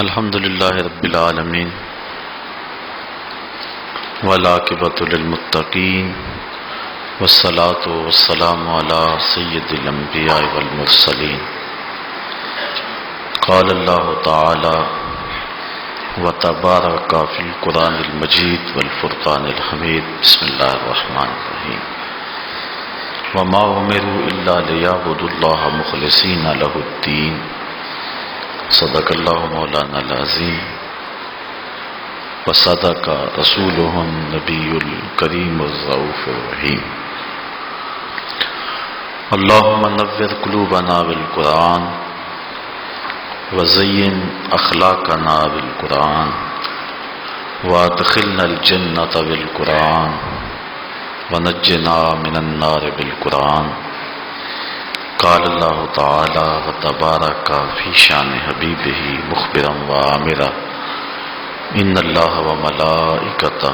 الحمد للہ رب العالمین والعاقبۃ للمتقین والصلاۃ والسلام علی سید الانبیاء والمرسلین قال اللہ تعالی وتبارک فی القرآن المجید والفرقان الحمید بسم اللہ الرحمن الرحیم وما امروا الا لیعبدوا اللہ مخلصین لہ الدین صدق اللہ مولانا العظیم وصدق رسولہ النبی الکریم الرؤوف الرحیم اللہم نور قلوبنا بالقرآن وزین اخلاقنا بالقرآن وادخلنا الجنۃ بالقرآن ونجنا من النار بالقرآن قال اللہ تعالی وتبارک فی شان حبیبہ مخبرا وآمرا ان اللہ وملائکتہ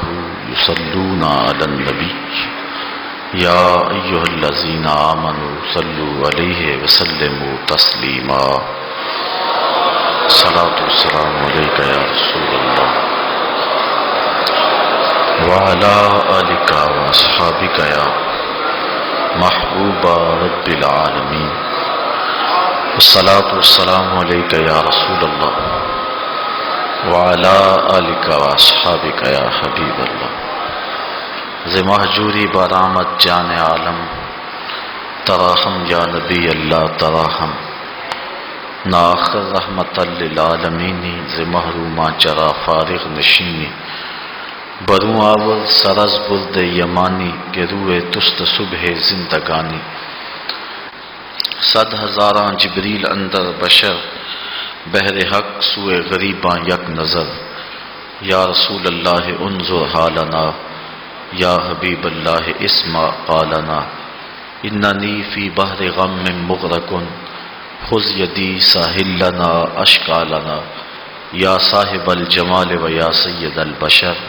یصلون علی النبی یا ایہا الذین آمنوا صلوا علیہ وسلموا تسلیما صلاۃ والسلام علیک یا رسول اللہ وعلی آلک واصحابک یا محبوب رب العالمین الصلاۃ والسلام علیک یا رسول اللہ وعلی آلک واصحابک یا حبیب اللہ ز مہجوری برآمد جان عالم تراہم یا نبی اللہ تراہم ناخر رحمت للعالمین ز محرومہ چرا فارغ نشینی بروں آور سرز برد یمانی کے روئے تست صبح زندگانی صد ہزاراں جبریل اندر بشر بہر حق سوئے غریباں یک نظر یا رسول اللہ انظر حالنا یا حبیب اللہ اسمع قالنا اننی فی بحر غم مغرق خذ یدی ساحل لنا اشکالنا یا صاحب الجمال و یا سید البشر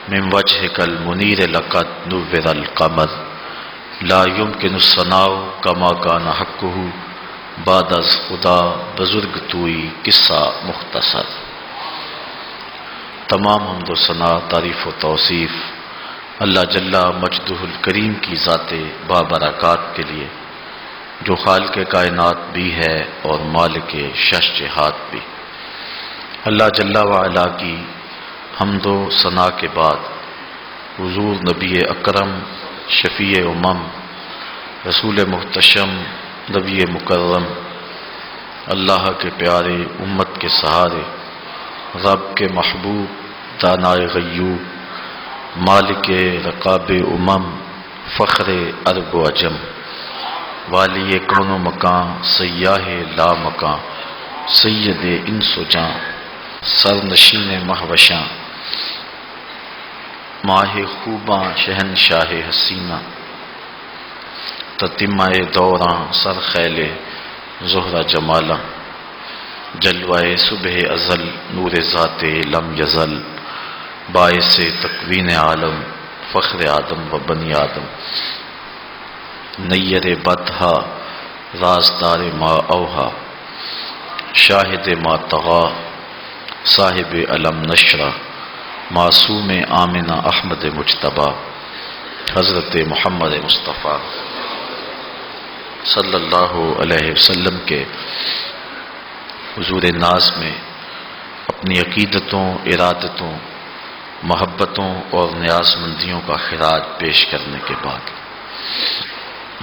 من وجهك المنیر لقد نور القمر لا يمكن الثناء كما كان حقه بعد از خدا بزرگ توئی قصہ مختصر۔ تمام حمد و ثنا تعریف و توصیف اللہ جل مجدہ الکریم کی ذات بابرکات کے لیے جو خالق کائنات بھی ہے اور مالک شش جہات بھی۔ اللہ جل وعلا کی حمد و ثنا کے بعد حضور نبی اکرم شفیع امم رسول محتشم نبی مکرم اللہ کے پیارے امت کے سہارے رب کے محبوب دانائے غیوب مالک رقاب امم فخر عرب و عجم والی کون و مکان سیاہ لا مکان سید انس و جاں سر نشین مہوشاں ماہ خوباں شہنشاہ حسینہ تتمہ دوراں سر خیل زہرہ جمالہ جلوہ صبح ازل نور ذات لم یزل باعث تکوین عالم فخر آدم و بنی آدم نیر بدہا رازدار ما اوہا شاہد ما طغا صاحب علم نشرہ معصوم آمنہ احمد مجتبیٰ حضرت محمد مصطفیٰ صلی اللہ علیہ وسلم کے حضور ناز میں اپنی عقیدتوں ارادتوں محبتوں اور نیاز مندیوں کا خراج پیش کرنے کے بعد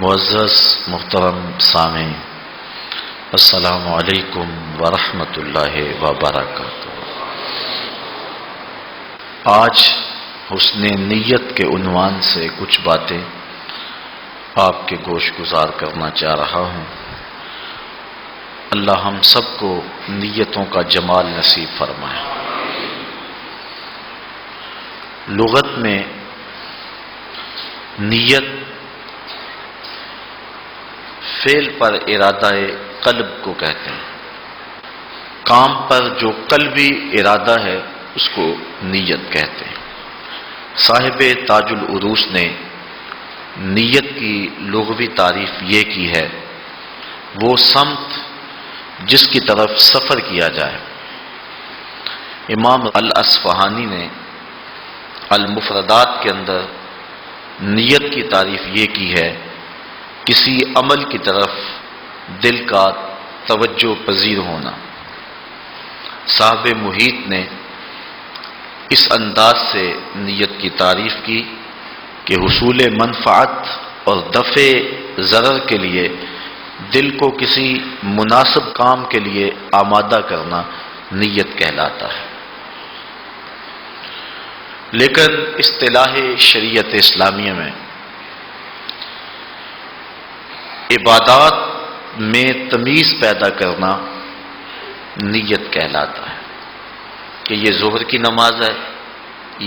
معزز محترم سامعین السلام علیکم ورحمۃ اللہ وبرکاتہ۔ آج حسن نیت کے عنوان سے کچھ باتیں آپ کے گوش گزار کرنا چاہ رہا ہوں۔ اللہ ہم سب کو نیتوں کا جمال نصیب فرمائے۔ لغت میں نیت فعل پر ارادہ قلب کو کہتے ہیں۔ کام پر جو قلبی ارادہ ہے اس کو نیت کہتے ہیں۔ صاحب تاج العروس نے نیت کی لغوی تعریف یہ کی ہے وہ سمت جس کی طرف سفر کیا جائے امام الاصفہانی نے المفردات کے اندر نیت کی تعریف یہ کی ہے، کسی عمل کی طرف دل کا توجہ پذیر ہونا۔ صاحب محیط نے اس انداز سے نیت کی تعریف کی کہ حصول منفعت اور دفع ضرر کے لیے دل کو کسی مناسب کام کے لیے آمادہ کرنا نیت کہلاتا ہے۔ لیکن اصطلاح شریعت اسلامیہ میں عبادات میں تمیز پیدا کرنا نیت کہلاتا ہے کہ یہ ظہر کی نماز ہے،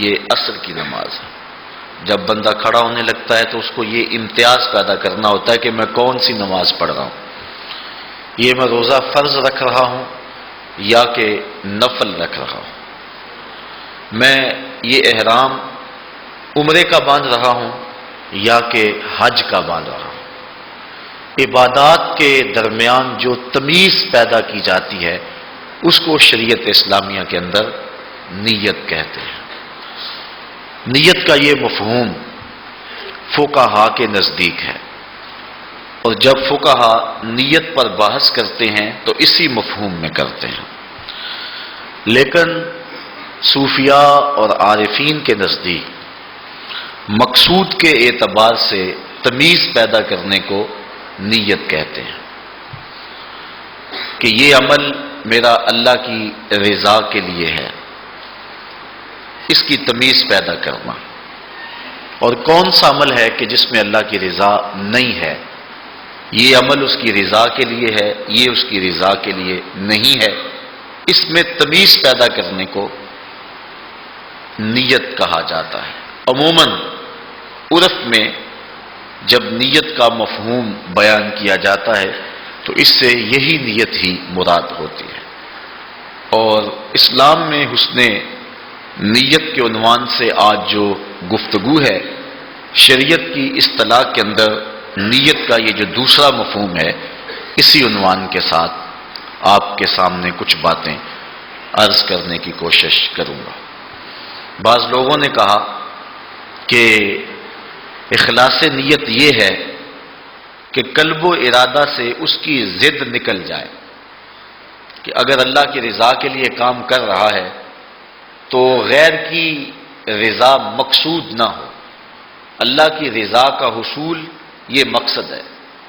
یہ عصر کی نماز ہے۔ جب بندہ کھڑا ہونے لگتا ہے تو اس کو یہ امتیاز پیدا کرنا ہوتا ہے کہ میں کون سی نماز پڑھ رہا ہوں، یہ میں روزہ فرض رکھ رہا ہوں یا کہ نفل رکھ رہا ہوں، میں یہ احرام عمرے کا باندھ رہا ہوں یا کہ حج کا باندھ رہا ہوں۔ عبادات کے درمیان جو تمیز پیدا کی جاتی ہے اس کو شریعت اسلامیہ کے اندر نیت کہتے ہیں۔ نیت کا یہ مفہوم فقہا کے نزدیک ہے، اور جب فقہا نیت پر بحث کرتے ہیں تو اسی مفہوم میں کرتے ہیں، لیکن صوفیاء اور عارفین کے نزدیک مقصود کے اعتبار سے تمیز پیدا کرنے کو نیت کہتے ہیں کہ یہ عمل میرا اللہ کی رضا کے لیے ہے، اس کی تمیز پیدا کرنا، اور کون سا عمل ہے کہ جس میں اللہ کی رضا نہیں ہے، یہ عمل اس کی رضا کے لیے ہے، یہ اس کی رضا کے لیے نہیں ہے، اس میں تمیز پیدا کرنے کو نیت کہا جاتا ہے۔ عموماً عرف میں جب نیت کا مفہوم بیان کیا جاتا ہے تو اس سے یہی نیت ہی مراد ہوتی ہے، اور اسلام میں حسن نیت کے عنوان سے آج جو گفتگو ہے، شریعت کی اصطلاح کے اندر نیت کا یہ جو دوسرا مفہوم ہے، اسی عنوان کے ساتھ آپ کے سامنے کچھ باتیں عرض کرنے کی کوشش کروں گا۔ بعض لوگوں نے کہا کہ اخلاص نیت یہ ہے کہ قلب و ارادہ سے اس کی ضد نکل جائے، کہ اگر اللہ کی رضا کے لیے کام کر رہا ہے تو غیر کی رضا مقصود نہ ہو، اللہ کی رضا کا حصول یہ مقصد ہے،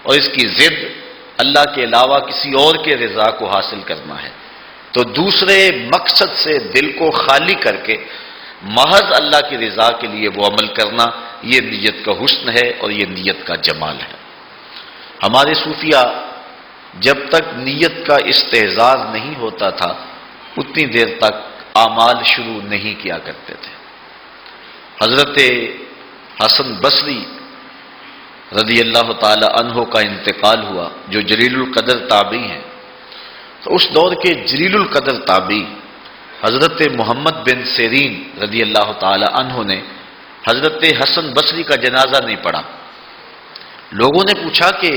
اور اس کی ضد اللہ کے علاوہ کسی اور کے رضا کو حاصل کرنا ہے، تو دوسرے مقصد سے دل کو خالی کر کے محض اللہ کی رضا کے لیے وہ عمل کرنا، یہ نیت کا حسن ہے اور یہ نیت کا جمال ہے۔ ہمارے صوفیاء جب تک نیت کا استحضار نہیں ہوتا تھا اتنی دیر تک اعمال شروع نہیں کیا کرتے تھے۔ حضرت حسن بصری رضی اللہ تعالی عنہ کا انتقال ہوا، جو جلیل القدر تابعی ہیں، تو اس دور کے جلیل القدر تابعی حضرت محمد بن سیرین رضی اللہ تعالی عنہ نے حضرت حسن بصری کا جنازہ نہیں پڑھا۔ لوگوں نے پوچھا کہ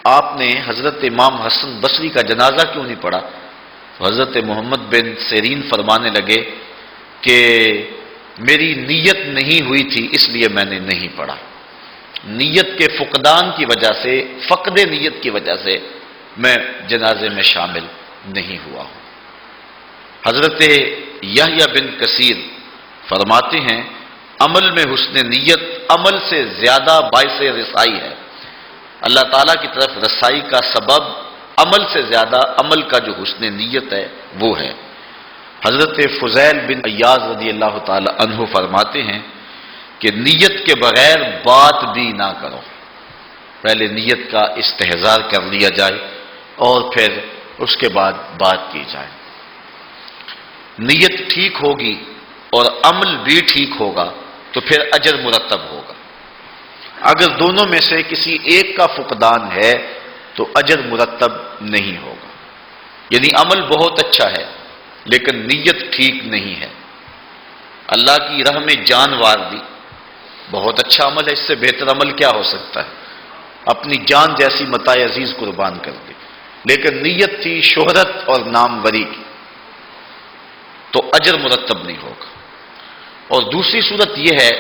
آپ نے حضرت امام حسن بصری کا جنازہ کیوں نہیں پڑھا؟ تو حضرت محمد بن سیرین فرمانے لگے کہ میری نیت نہیں ہوئی تھی اس لیے میں نے نہیں پڑھا، نیت کے فقدان کی وجہ سے، فقد نیت کی وجہ سے میں جنازے میں شامل نہیں ہوا ہوں۔ حضرت یحییٰ بن کثیر فرماتے ہیں عمل میں حسن نیت عمل سے زیادہ باعث رسائی ہے، اللہ تعالیٰ کی طرف رسائی کا سبب عمل سے زیادہ عمل کا جو حسن نیت ہے وہ ہے۔ حضرت فضیل بن عیاض رضی اللہ تعالی عنہ فرماتے ہیں کہ نیت کے بغیر بات بھی نہ کرو، پہلے نیت کا استحضار کر لیا جائے اور پھر اس کے بعد بات کی جائے۔ نیت ٹھیک ہوگی اور عمل بھی ٹھیک ہوگا تو پھر اجر مرتب ہوگا۔ اگر دونوں میں سے کسی ایک کا فقدان ہے تو اجر مرتب نہیں ہوگا، یعنی عمل بہت اچھا ہے لیکن نیت ٹھیک نہیں ہے، اللہ کی راہ میں جان وار دی، بہت اچھا عمل ہے، اس سے بہتر عمل کیا ہو سکتا ہے، اپنی جان جیسی متاع عزیز قربان کر دی، لیکن نیت تھی شہرت اور ناموری کی، تو اجر مرتب نہیں ہوگا، اور دوسری صورت یہ ہے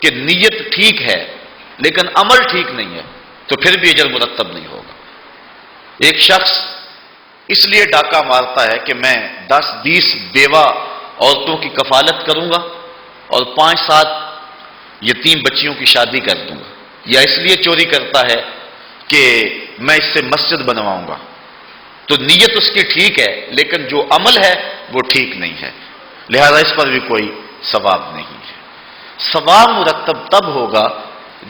کہ نیت ٹھیک ہے لیکن عمل ٹھیک نہیں ہے تو پھر بھی اجر مرتب نہیں ہوگا۔ ایک شخص اس لیے ڈاکہ مارتا ہے کہ میں 10-20 بیوہ عورتوں کی کفالت کروں گا اور 5-7 یتیم بچیوں کی شادی کر دوں گا، یا اس لیے چوری کرتا ہے کہ میں اس سے مسجد بنواؤں گا، تو نیت اس کی ٹھیک ہے لیکن جو عمل ہے وہ ٹھیک نہیں ہے، لہذا اس پر بھی کوئی ثواب نہیں ہے۔ ثواب مرتب تب ہوگا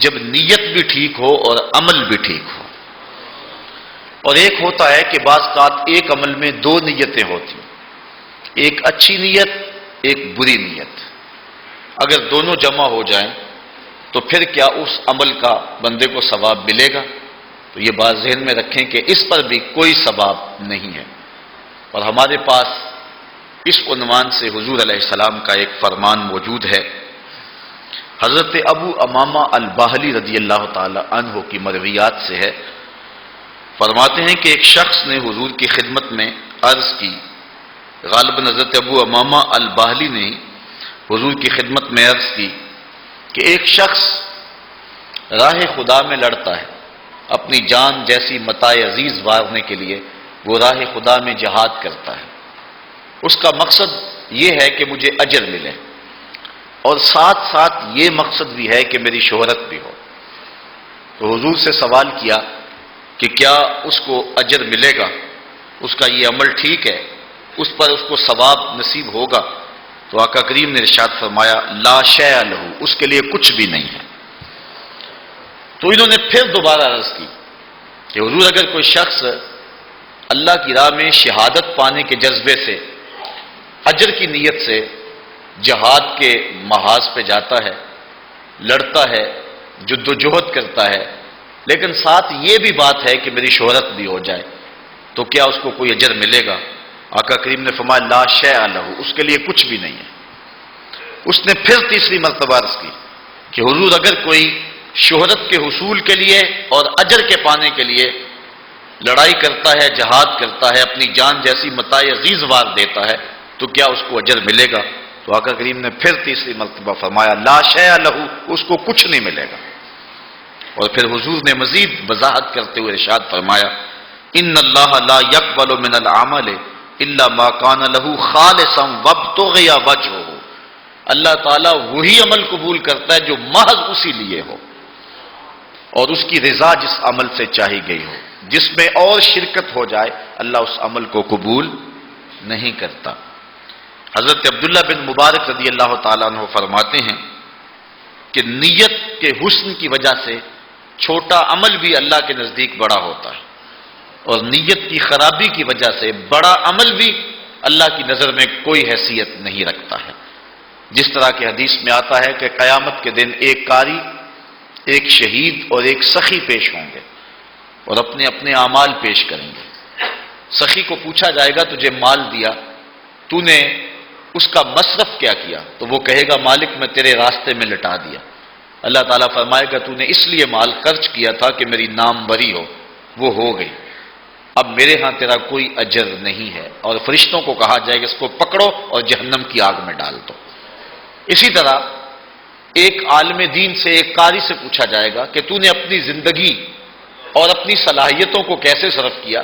جب نیت بھی ٹھیک ہو اور عمل بھی ٹھیک ہو۔ اور ایک ہوتا ہے کہ بعض اوقات ایک عمل میں 2 نیتیں ہوتی ہیں، ایک اچھی نیت ایک بری نیت، اگر دونوں جمع ہو جائیں تو پھر کیا اس عمل کا بندے کو ثواب ملے گا؟ تو یہ بات ذہن میں رکھیں کہ اس پر بھی کوئی ثواب نہیں ہے۔ اور ہمارے پاس اس عنوان سے حضور علیہ السلام کا ایک فرمان موجود ہے، حضرت ابو امامہ الباہلی رضی اللہ تعالی عنہ کی مرویات سے ہے، فرماتے ہیں کہ ایک شخص نے حضور کی خدمت میں عرض کی، غالباً حضرت ابو امامہ الباہلی نے حضور کی خدمت میں عرض کی کہ ایک شخص راہ خدا میں لڑتا ہے، اپنی جان جیسی متاع عزیز وارنے کے لیے وہ راہ خدا میں جہاد کرتا ہے، اس کا مقصد یہ ہے کہ مجھے اجر ملے، اور ساتھ ساتھ یہ مقصد بھی ہے کہ میری شہرت بھی ہو۔ تو حضور سے سوال کیا کہ کیا اس کو اجر ملے گا، اس کا یہ عمل ٹھیک ہے، اس پر اس کو ثواب نصیب ہوگا؟ تو آقا کریم نے ارشاد فرمایا لا شیء لہ، اس کے لیے کچھ بھی نہیں ہے۔ تو انہوں نے پھر دوبارہ عرض کی کہ حضور اگر کوئی شخص اللہ کی راہ میں شہادت پانے کے جذبے سے، اجر کی نیت سے جہاد کے محاذ پہ جاتا ہے، لڑتا ہے، جدوجہد کرتا ہے، لیکن ساتھ یہ بھی بات ہے کہ میری شہرت بھی ہو جائے، تو کیا اس کو کوئی اجر ملے گا؟ آقا کریم نے فرمایا لا شیء لہ، اس کے لیے کچھ بھی نہیں ہے۔ اس نے پھر تیسری مرتبہ عرض کی کہ حضور اگر کوئی شہرت کے حصول کے لیے اور اجر کے پانے کے لیے لڑائی کرتا ہے، جہاد کرتا ہے، اپنی جان جیسی متاع عزیز وار دیتا ہے، تو کیا اس کو اجر ملے گا؟ تو آقا کریم نے پھر تیسری مرتبہ فرمایا لا شیء لہ، اس کو کچھ نہیں ملے گا۔ اور پھر حضور نے مزید وضاحت کرتے ہوئے ارشاد فرمایا ان اللہ لا يقبل من العمل الا ما كان له خالصا وابتغي وجهه، اللہ تعالیٰ وہی عمل قبول کرتا ہے جو محض اسی لیے ہو اور اس کی رضا جس عمل سے چاہی گئی ہو، جس میں اور شرکت ہو جائے اللہ اس عمل کو قبول نہیں کرتا۔ حضرت عبداللہ بن مبارک رضی اللہ تعالیٰ عنہ فرماتے ہیں کہ نیت کے حسن کی وجہ سے چھوٹا عمل بھی اللہ کے نزدیک بڑا ہوتا ہے، اور نیت کی خرابی کی وجہ سے بڑا عمل بھی اللہ کی نظر میں کوئی حیثیت نہیں رکھتا ہے۔ جس طرح کی حدیث میں آتا ہے کہ قیامت کے دن ایک قاری، ایک شہید اور ایک سخی پیش ہوں گے اور اپنے اپنے اعمال پیش کریں گے۔ سخی کو پوچھا جائے گا تجھے مال دیا، تو نے اس کا مصرف کیا کیا؟ تو وہ کہے گا مالک میں تیرے راستے میں لٹا دیا۔ اللہ تعالیٰ فرمائے گا تو نے اس لیے مال خرچ کیا تھا کہ میری نام بری ہو، وہ ہو گئی، اب میرے ہاں تیرا کوئی اجر نہیں ہے، اور فرشتوں کو کہا جائے گا اس کو پکڑو اور جہنم کی آگ میں ڈال دو۔ اسی طرح ایک عالم دین سے، ایک قاری سے پوچھا جائے گا کہ تو نے اپنی زندگی اور اپنی صلاحیتوں کو کیسے صرف کیا؟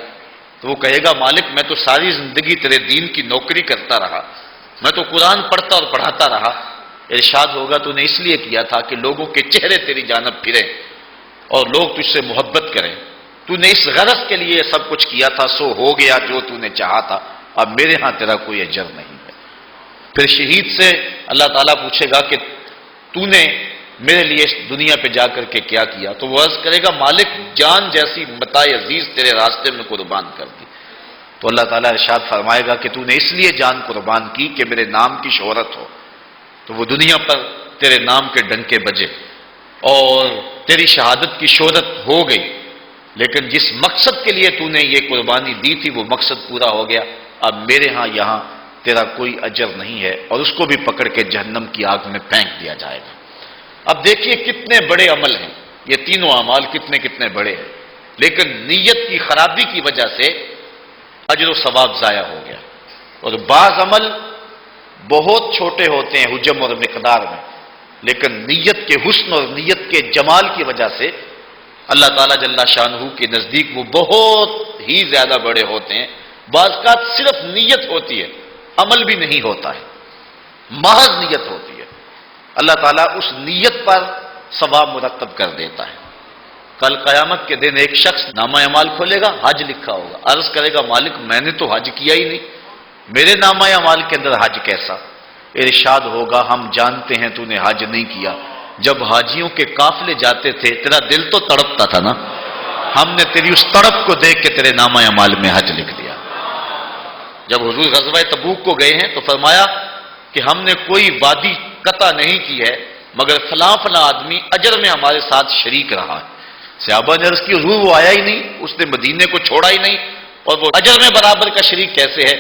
تو وہ کہے گا مالک میں تو ساری زندگی تیرے دین کی نوکری کرتا رہا، میں تو قرآن پڑھتا اور پڑھاتا رہا۔ ارشاد ہوگا تو نے اس لیے کیا تھا کہ لوگوں کے چہرے تیری جانب پھریں اور لوگ تجھ سے محبت کریں، تو نے اس غرض کے لیے سب کچھ کیا تھا، سو ہو گیا جو تو نے چاہا تھا، اب میرے ہاں تیرا کوئی اجر نہیں ہے۔ پھر شہید سے اللہ تعالیٰ پوچھے گا کہ تو نے میرے لیے اس دنیا پہ جا کر کے کیا کیا؟ تو وہ عرض کرے گا مالک جان جیسی متاع عزیز تیرے راستے میں قربان کر دی۔ تو اللہ تعالیٰ ارشاد فرمائے گا کہ تو نے اس لیے جان قربان کی کہ میرے نام کی شہرت ہو، تو وہ دنیا پر تیرے نام کے ڈنکے بجے اور تیری شہادت کی شہرت ہو گئی، لیکن جس مقصد کے لیے تو نے یہ قربانی دی تھی وہ مقصد پورا ہو گیا، اب میرے ہاں یہاں تیرا کوئی اجر نہیں ہے، اور اس کو بھی پکڑ کے جہنم کی آگ میں پھینک دیا جائے گا۔ اب دیکھیے کتنے بڑے عمل ہیں یہ تینوں اعمال، کتنے کتنے بڑے ہیں، لیکن نیت کی خرابی کی وجہ سے اجر و ثواب ضائع ہو گیا۔ اور بعض عمل بہت چھوٹے ہوتے ہیں حجم اور مقدار میں، لیکن نیت کے حسن اور نیت کے جمال کی وجہ سے اللہ تعالیٰ جل شانہ کے نزدیک وہ بہت ہی زیادہ بڑے ہوتے ہیں۔ بعض کا صرف نیت ہوتی ہے، عمل بھی نہیں ہوتا ہے، محض نیت ہوتی ہے، اللہ تعالیٰ اس نیت پر ثواب مرتب کر دیتا ہے۔ کل قیامت کے دن ایک شخص نامہ اعمال کھولے گا، حج لکھا ہوگا، عرض کرے گا مالک میں نے تو حج کیا ہی نہیں، میرے نامہ اعمال کے اندر حج کیسا؟ ارشاد ہوگا ہم جانتے ہیں تو نے حج نہیں کیا، جب حاجیوں کے قافلے جاتے تھے تیرا دل تو تڑپتا تھا نا، ہم نے تیری اس تڑپ کو دیکھ کے تیرے نامہ اعمال میں حج لکھ دیا۔ جب حضور غزوہ تبوک کو گئے ہیں تو فرمایا کہ ہم نے کوئی وادی قطع نہیں کی ہے مگر فلاں فلاں آدمی اجر میں ہمارے ساتھ شریک رہا ہے۔ صحابہ نے عرض کی حضور وہ آیا ہی نہیں، اس نے مدینے کو چھوڑا ہی نہیں، اور وہ اجر میں برابر کا شریک کیسے ہے؟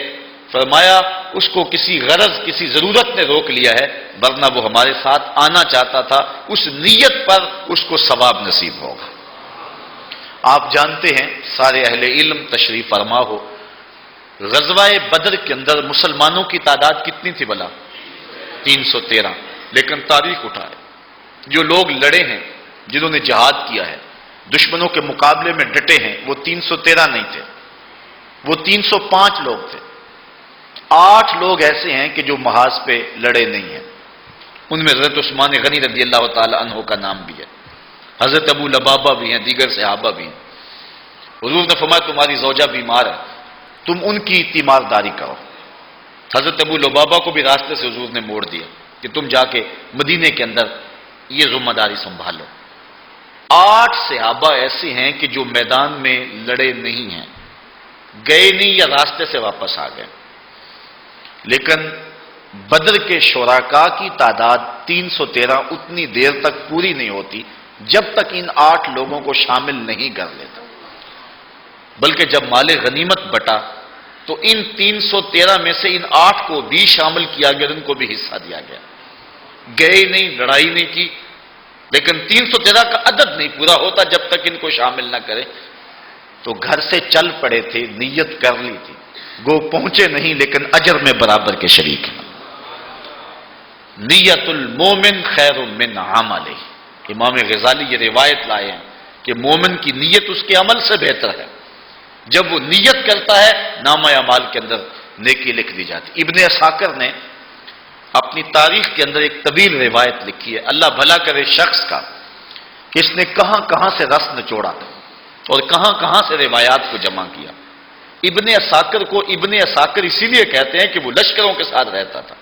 فرمایا اس کو کسی غرض کسی ضرورت نے روک لیا ہے، ورنہ وہ ہمارے ساتھ آنا چاہتا تھا، اس نیت پر اس کو ثواب نصیب ہوگا۔ آپ جانتے ہیں سارے اہل علم تشریف فرما ہو، غزوہ بدر کے اندر مسلمانوں کی تعداد کتنی تھی بلا؟ 313، لیکن تاریخ اٹھائے جو لوگ لڑے ہیں، جنہوں نے جہاد کیا ہے، دشمنوں کے مقابلے میں ڈٹے ہیں، وہ 313 نہیں تھے، وہ 305 لوگ تھے۔ 8 لوگ ایسے ہیں کہ جو محاذ پہ لڑے نہیں ہیں، ان میں حضرت عثمان غنی رضی اللہ تعالی عنہ کا نام بھی ہے، حضرت ابو لبابہ بھی ہیں، دیگر صحابہ بھی ہیں۔ حضور نے فرمایا تمہاری زوجہ بیمار ہے، تم ان کی تیمارداری کرو۔ حضرت ابو لبابہ کو بھی راستے سے حضور نے موڑ دیا کہ تم جا کے مدینے کے اندر یہ ذمہ داری سنبھالو۔ 8 صحابہ ایسے ہیں کہ جو میدان میں لڑے نہیں ہیں، گئے نہیں یا راستے سے واپس آ گئے، لیکن بدر کے شرکاء کی تعداد 313 اتنی دیر تک پوری نہیں ہوتی جب تک ان 8 لوگوں کو شامل نہیں کر لیتا، بلکہ جب مال غنیمت بٹا تو ان 313 میں سے ان 8 کو بھی شامل کیا گیا، ان کو بھی حصہ دیا گیا۔ گئے نہیں، لڑائی نہیں کی، لیکن 313 کا عدد نہیں پورا ہوتا جب تک ان کو شامل نہ کرے۔ تو گھر سے چل پڑے تھے، نیت کر لی تھی، گو پہنچے نہیں لیکن اجر میں برابر کے شریک ہیں۔ نیت المومن خیر من عملہ، امام غزالی یہ روایت لائے ہیں کہ مومن کی نیت اس کے عمل سے بہتر ہے۔ جب وہ نیت کرتا ہے نامہ اعمال کے اندر نیکی لکھ دی جاتی۔ ابن عساکر نے اپنی تاریخ کے اندر ایک طویل روایت لکھی ہے، اللہ بھلا کرے شخص کا کہ اس نے کہاں کہاں سے رس نچوڑا اور کہاں کہاں سے روایات کو جمع کیا۔ ابن عساکر کو ابن عساکر اسی لیے کہتے ہیں کہ وہ لشکروں کے ساتھ رہتا تھا،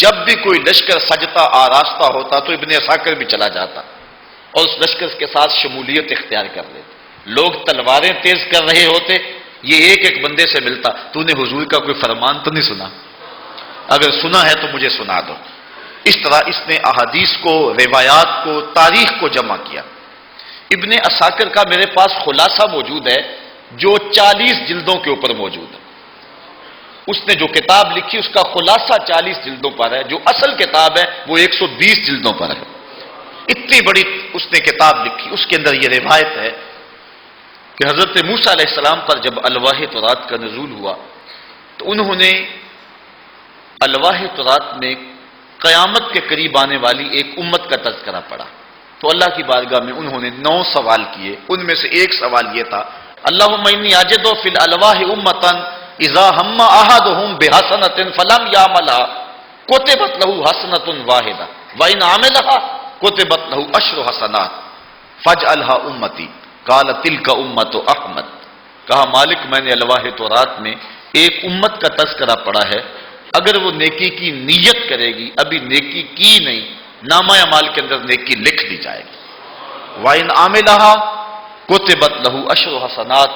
جب بھی کوئی لشکر سجتا آراستہ ہوتا تو ابن عساکر بھی چلا جاتا اور اس لشکر کے ساتھ شمولیت اختیار کر لیتا۔ لوگ تلواریں تیز کر رہے ہوتے، یہ ایک ایک بندے سے ملتا، تو نے حضور کا کوئی فرمان تو نہیں سنا؟ اگر سنا ہے تو مجھے سنا دو۔ اس طرح اس نے احادیث کو، روایات کو، تاریخ کو جمع کیا۔ ابن عساکر کا میرے پاس خلاصہ موجود ہے جو 40 جلدوں کے اوپر موجود ہے۔ اس نے جو کتاب لکھی اس کا خلاصہ 40 جلدوں پر ہے، جو اصل کتاب ہے وہ 120 جلدوں پر ہے۔ اتنی بڑی اس نے کتاب لکھی، اس کے اندر یہ روایت ہے کہ حضرت موسیٰ علیہ السلام پر جب الواح تورات کا نزول ہوا تو انہوں نے الواح تورات میں قیامت کے قریب آنے والی ایک امت کا تذکرہ پڑھا، تو اللہ کی بارگاہ میں انہوں نے 9 سوال کیے۔ ان میں سے ایک سوال یہ تھا، اللہم انی اجد فی الالواح امتا اذا ہم احدہم بحسنۃ فلم یعملھا کتبت لہ حسنۃ واحدہ وان عملھا کتبت لہ 10 حسنات فاجعلھا امتی قال تلک امت احمد۔ کہا مالک میں نے الواح تورات میں ایک امت کا تذکرہ پڑھا ہے، اگر وہ نیکی کی نیت کرے گی، ابھی نیکی کی نہیں، نامہ اعمال کے اندر نیکی لکھ دی جائے گی، وَإِنْ عَمِلَهَا كُتِبَتْ لَهُ 10 حسنات،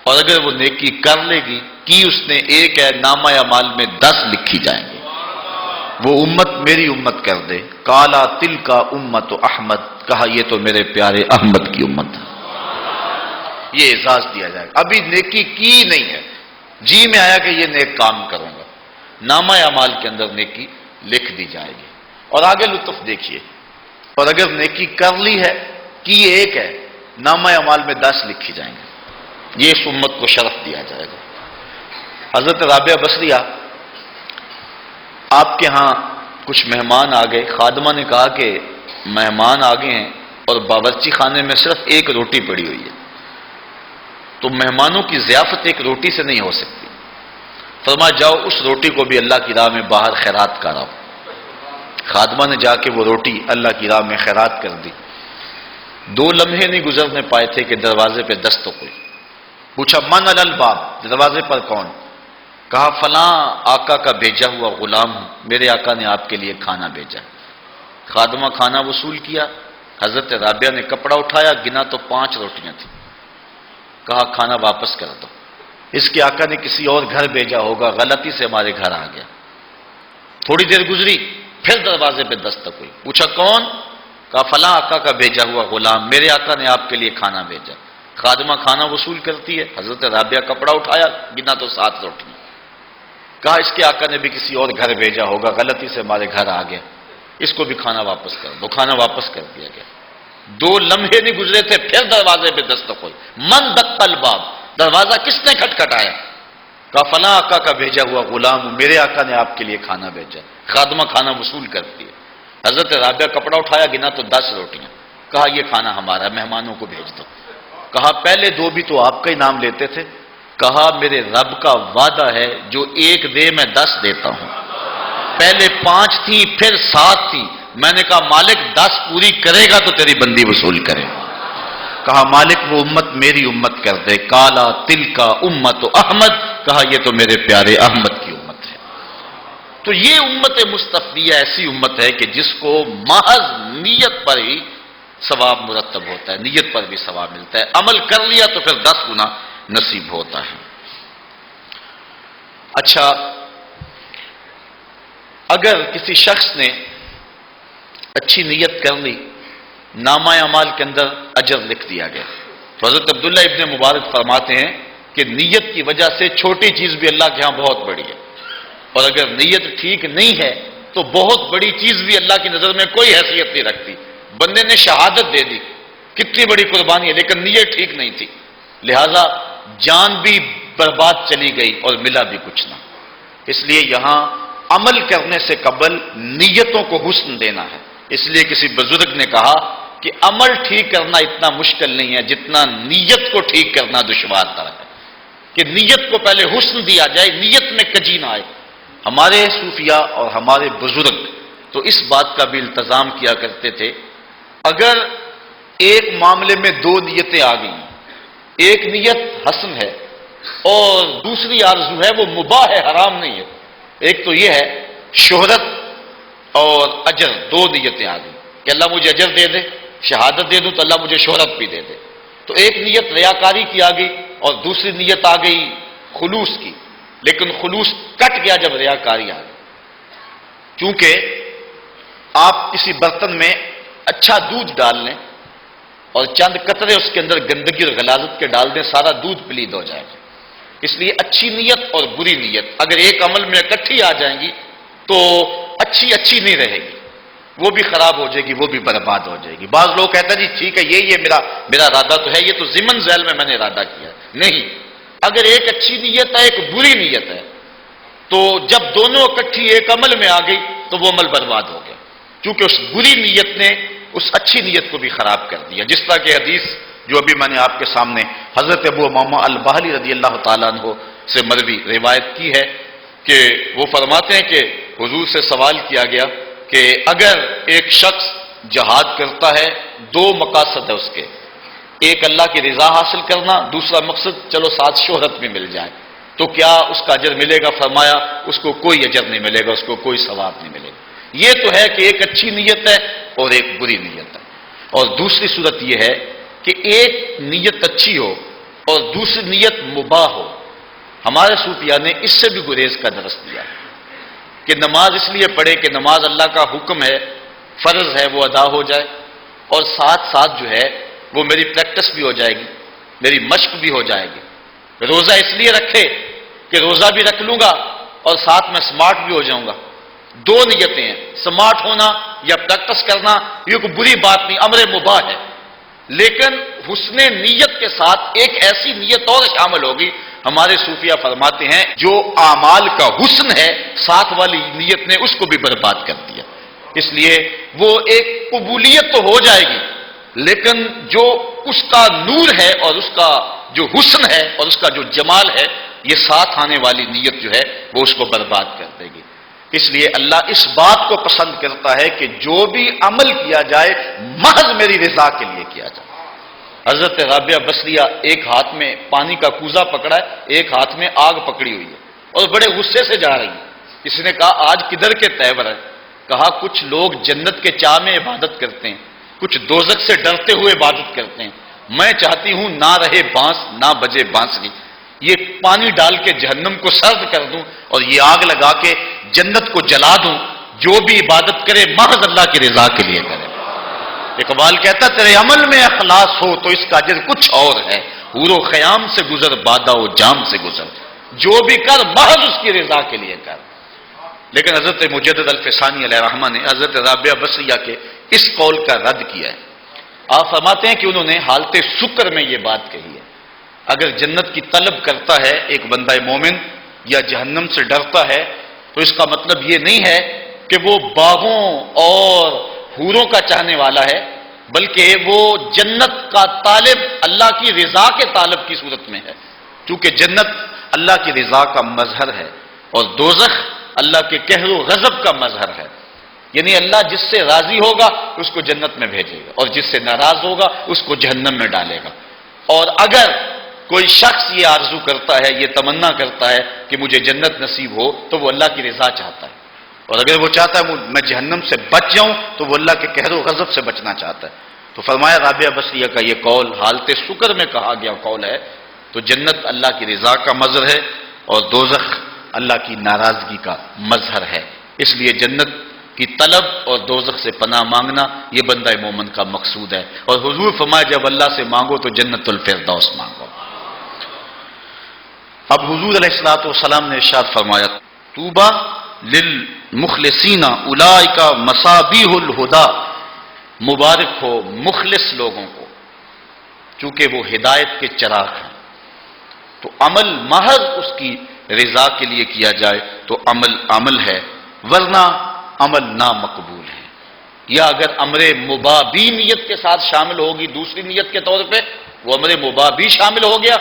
اور اگر وہ نیکی کر لے گی، کی اس نے ایک ہے، نامہ اعمال میں 10 لکھی جائیں گے۔ وہ امت میری امت کر دے، قَالَ تِلْكَ أُمَّةُ احمد، کہا یہ تو میرے پیارے احمد کی امت ہے۔ یہ اعزاز دیا جائے گا، ابھی نیکی کی نہیں ہے، جی میں آیا کہ یہ نیک کام کروں گا، نامہ اعمال کے اندر نیکی لکھ دی جائے گی۔ اور آگے لطف دیکھیے، اور اگر نیکی کر لی ہے، کی ایک ہے، نامہ اعمال میں 10 لکھی جائیں گے، یہ اس امت کو شرف دیا جائے گا۔ حضرت رابعہ بصریہ آپ کے ہاں کچھ مہمان آ گئے، خادمہ نے کہا کہ مہمان آ گئے ہیں اور باورچی خانے میں صرف ایک روٹی پڑی ہوئی ہے، تو مہمانوں کی ضیافت ایک روٹی سے نہیں ہو سکتی۔ فرمایا جاؤ اس روٹی کو بھی اللہ کی راہ میں باہر خیرات کراؤ۔ خادمہ نے جا کے وہ روٹی اللہ کی راہ میں خیرات کر دی۔ 2 لمحے نہیں گزرنے پائے تھے کہ دروازے پہ دستک ہوئی۔ پوچھا من علی الباب، دروازے پر کون؟ کہا فلاں آقا کا بھیجا ہوا غلام ہوں، میرے آقا نے آپ کے لیے کھانا بھیجا۔ خادمہ کھانا وصول کیا، حضرت رابعہ نے کپڑا اٹھایا، گنا تو 5 روٹیاں تھیں، کہا کھانا واپس کر دو، اس کے آقا نے کسی اور گھر بھیجا ہوگا، غلطی سے ہمارے گھر آ گیا۔ تھوڑی دیر گزری، پھر دروازے پہ دستک ہوئی، پوچھا کون؟ کہا فلاں آقا کا بھیجا ہوا غلام، میرے آقا نے آپ کے لیے کھانا بھیجا۔ خادمہ کھانا وصول کرتی ہے، حضرت رابعہ کپڑا اٹھایا، گنا تو 7 روٹیاں، کہا اس کے آقا نے بھی کسی اور گھر بھیجا ہوگا، غلطی سے ہمارے گھر آ گیا، اس کو بھی کھانا واپس کر دو۔ کھانا واپس کر دیا گیا۔ 2 لمحے نہیں گزرے تھے، پھر دروازے پہ دستک ہوئی، من دق الباب، دروازہ کس نے کھٹکھٹایا؟ کہا فلاں آقا کا بھیجا ہوا غلام ہوں، میرے آقا نے آپ کے لیے کھانا بھیجا۔ خادمہ کھانا وصول کرتی ہے، حضرت رابعہ کپڑا اٹھایا، گنا تو 10 روٹیاں، کہا یہ کھانا ہمارا، مہمانوں کو بھیج دو۔ کہا پہلے 2 بھی تو آپ کا ہی نام لیتے تھے۔ کہا میرے رب کا وعدہ ہے جو 1 دے میں 10 دیتا ہوں، پہلے 5 تھی پھر 7 تھی، میں نے کہا مالک 10 پوری کرے گا تو تیری بندی وصول کرے۔ کہا مالک وہ امت میری امت کر دے، کالا تل کا امت احمد، کہا یہ تو میرے پیارے احمد کی امت ہے۔ تو یہ امت مصطفیہ ایسی امت ہے کہ جس کو محض نیت پر ہی ثواب مرتب ہوتا ہے، نیت پر بھی ثواب ملتا ہے، عمل کر لیا تو پھر 10 گنا نصیب ہوتا ہے۔ اچھا، اگر کسی شخص نے اچھی نیت کر لی، نامہ اعمال کے اندر اجر لکھ دیا گیا، تو حضرت عبداللہ ابن مبارک فرماتے ہیں کہ نیت کی وجہ سے چھوٹی چیز بھی اللہ کے ہاں بہت بڑی ہے، اور اگر نیت ٹھیک نہیں ہے تو بہت بڑی چیز بھی اللہ کی نظر میں کوئی حیثیت نہیں رکھتی۔ بندے نے شہادت دے دی، کتنی بڑی قربانی ہے، لیکن نیت ٹھیک نہیں تھی، لہذا جان بھی برباد چلی گئی اور ملا بھی کچھ نہ۔ اس لیے یہاں عمل کرنے سے قبل نیتوں کو حسن دینا ہے۔ اس لیے کسی بزرگ نے کہا کہ عمل ٹھیک کرنا اتنا مشکل نہیں ہے جتنا نیت کو ٹھیک کرنا دشوار تر ہے، کہ نیت کو پہلے حسن دیا جائے، نیت میں کجی نہ آئے۔ ہمارے صوفیاء اور ہمارے بزرگ تو اس بات کا بھی التزام کیا کرتے تھے، اگر ایک معاملے میں 2 نیتیں آ گئیں، ایک نیت حسن ہے اور دوسری آرزو ہے وہ مباح ہے، حرام نہیں ہے، ایک تو یہ ہے شہرت اور اجر، 2 نیتیں آ گئی کہ اللہ مجھے اجر دے دے، شہادت دے دوں تو اللہ مجھے شہرت بھی دے دے، تو ایک نیت ریاکاری کی آ گئی اور دوسری نیت آ گئی خلوص کی، لیکن خلوص کٹ گیا جب ریاکاری آ گئی۔ چونکہ آپ کسی برتن میں اچھا دودھ ڈال لیں اور چند قطرے اس کے اندر گندگی اور غلاظت کے ڈال دیں، سارا دودھ پلید ہو جائے گا۔ اس لیے اچھی نیت اور بری نیت اگر ایک عمل میں اکٹھی آ جائیں گی تو اچھی نہیں رہے گی، وہ بھی خراب ہو جائے گی، وہ بھی برباد ہو جائے گی۔ بعض لوگ کہتے ہیں جی ٹھیک ہے یہ میرا ارادہ تو ہے، یہ تو ضمن ذیل میں نے ارادہ کیا ہے، نہیں، اگر ایک اچھی نیت ہے ایک بری نیت ہے تو جب دونوں اکٹھی ایک عمل میں آ گئی تو وہ عمل برباد ہو گیا، کیونکہ اس بری نیت نے اس اچھی نیت کو بھی خراب کر دیا۔ جس طرح کہ حدیث جو ابھی میں نے آپ کے سامنے حضرت ابو امامہ البہلی رضی اللہ تعالیٰ عنہ سے مروی روایت کی ہے کہ وہ فرماتے ہیں کہ حضور سے سوال کیا گیا کہ اگر ایک شخص جہاد کرتا ہے، 2 مقاصد ہے اس کے، ایک اللہ کی رضا حاصل کرنا، دوسرا مقصد چلو ساتھ شہرت بھی مل جائے، تو کیا اس کا اجر ملے گا؟ فرمایا اس کو کوئی اجر نہیں ملے گا، اس کو کوئی ثواب نہیں ملے گا۔ یہ تو ہے کہ ایک اچھی نیت ہے اور ایک بری نیت ہے، اور دوسری صورت یہ ہے کہ ایک نیت اچھی ہو اور دوسری نیت مباح ہو۔ ہمارے صوفیاء نے اس سے بھی گریز کا درس دیا کہ نماز اس لیے پڑھے کہ نماز اللہ کا حکم ہے، فرض ہے، وہ ادا ہو جائے، اور ساتھ ساتھ جو ہے وہ میری پریکٹس بھی ہو جائے گی، میری مشق بھی ہو جائے گی۔ روزہ اس لیے رکھے کہ روزہ بھی رکھ لوں گا اور ساتھ میں سمارٹ بھی ہو جاؤں گا۔ 2 نیتیں ہیں، سمارٹ ہونا یا پریکٹس کرنا، یہ کوئی بری بات نہیں، امر مباح ہے، لیکن حسن نیت کے ساتھ ایک ایسی نیت اور شامل ہوگی۔ ہمارے صوفیہ فرماتے ہیں جو اعمال کا حسن ہے ساتھ والی نیت نے اس کو بھی برباد کر دیا۔ اس لیے وہ ایک قبولیت تو ہو جائے گی، لیکن جو اس کا نور ہے اور اس کا جو حسن ہے اور اس کا جو جمال ہے، یہ ساتھ آنے والی نیت جو ہے وہ اس کو برباد کر دے گی۔ اس لیے اللہ اس بات کو پسند کرتا ہے کہ جو بھی عمل کیا جائے محض میری رضا کے لیے کیا جائے۔ حضرت رابعہ بصریہ ایک ہاتھ میں پانی کا کوزہ پکڑا ہے، ایک ہاتھ میں آگ پکڑی ہوئی ہے اور بڑے غصے سے جا رہی ہے۔ کسی نے کہا آج کدھر کے تیور ہے؟ کہا کچھ لوگ جنت کے چاہ میں عبادت کرتے ہیں، کچھ دوزخ سے ڈرتے ہوئے عبادت کرتے ہیں، میں چاہتی ہوں نہ رہے بانس نہ بجے بانسری، یہ پانی ڈال کے جہنم کو سرد کر دوں اور یہ آگ لگا کے جنت کو جلا دوں، جو بھی عبادت کرے محض اللہ کی رضا کے لیے کرے۔ اقبال کہتا تیرے عمل میں اخلاص ہو تو اس کا اجر کچھ اور ہے، حور و خیام سے گزر بادہ و جام سے گزر، جو بھی کر محض اس کی رضا کے لیے کر۔ لیکن حضرت مجدد الفسانی علیہ رحمہ نے حضرت رابعہ بصریہ کے اس قول کا رد کیا ہے۔ آپ فرماتے ہیں کہ انہوں نے حالت سکر میں یہ بات کہی ہے، اگر جنت کی طلب کرتا ہے ایک بندہ مومن یا جہنم سے ڈرتا ہے تو اس کا مطلب یہ نہیں ہے کہ وہ باغوں اور حوروں کا چاہنے والا ہے، بلکہ وہ جنت کا طالب اللہ کی رضا کے طالب کی صورت میں ہے، چونکہ جنت اللہ کی رضا کا مظہر ہے اور دوزخ اللہ کے قہر و غضب کا مظہر ہے۔ یعنی اللہ جس سے راضی ہوگا اس کو جنت میں بھیجے گا اور جس سے ناراض ہوگا اس کو جہنم میں ڈالے گا۔ اور اگر کوئی شخص یہ آرزو کرتا ہے، یہ تمنا کرتا ہے کہ مجھے جنت نصیب ہو تو وہ اللہ کی رضا چاہتا ہے، اور اگر وہ چاہتا ہے میں جہنم سے بچ جاؤں تو وہ اللہ کے قہر و غضب سے بچنا چاہتا ہے۔ تو فرمایا رابعہ بصریہ کا یہ قول حالت سکر میں کہا گیا قول ہے، تو جنت اللہ کی رضا کا مظہر ہے اور دوزخ اللہ کی ناراضگی کا مظہر ہے۔ اس لیے جنت کی طلب اور دوزخ سے پناہ مانگنا یہ بندہ مومن کا مقصود ہے، اور حضور فرمایا جب اللہ سے مانگو تو جنت الفردوس مانگو۔ اب حضور علیہ الصلوۃ والسلام نے ارشاد فرمایا طوبی للمخلصین اولئک مصابیح الہدی، مبارک ہو مخلص لوگوں کو چونکہ وہ ہدایت کے چراغ ہیں۔ تو عمل محض اس کی رضا کے لیے کیا جائے تو عمل ہے، ورنہ عمل نامقبول ہے۔ یا اگر امر مباح بھی نیت کے ساتھ شامل ہوگی دوسری نیت کے طور پہ، وہ امر مباح بھی شامل ہو گیا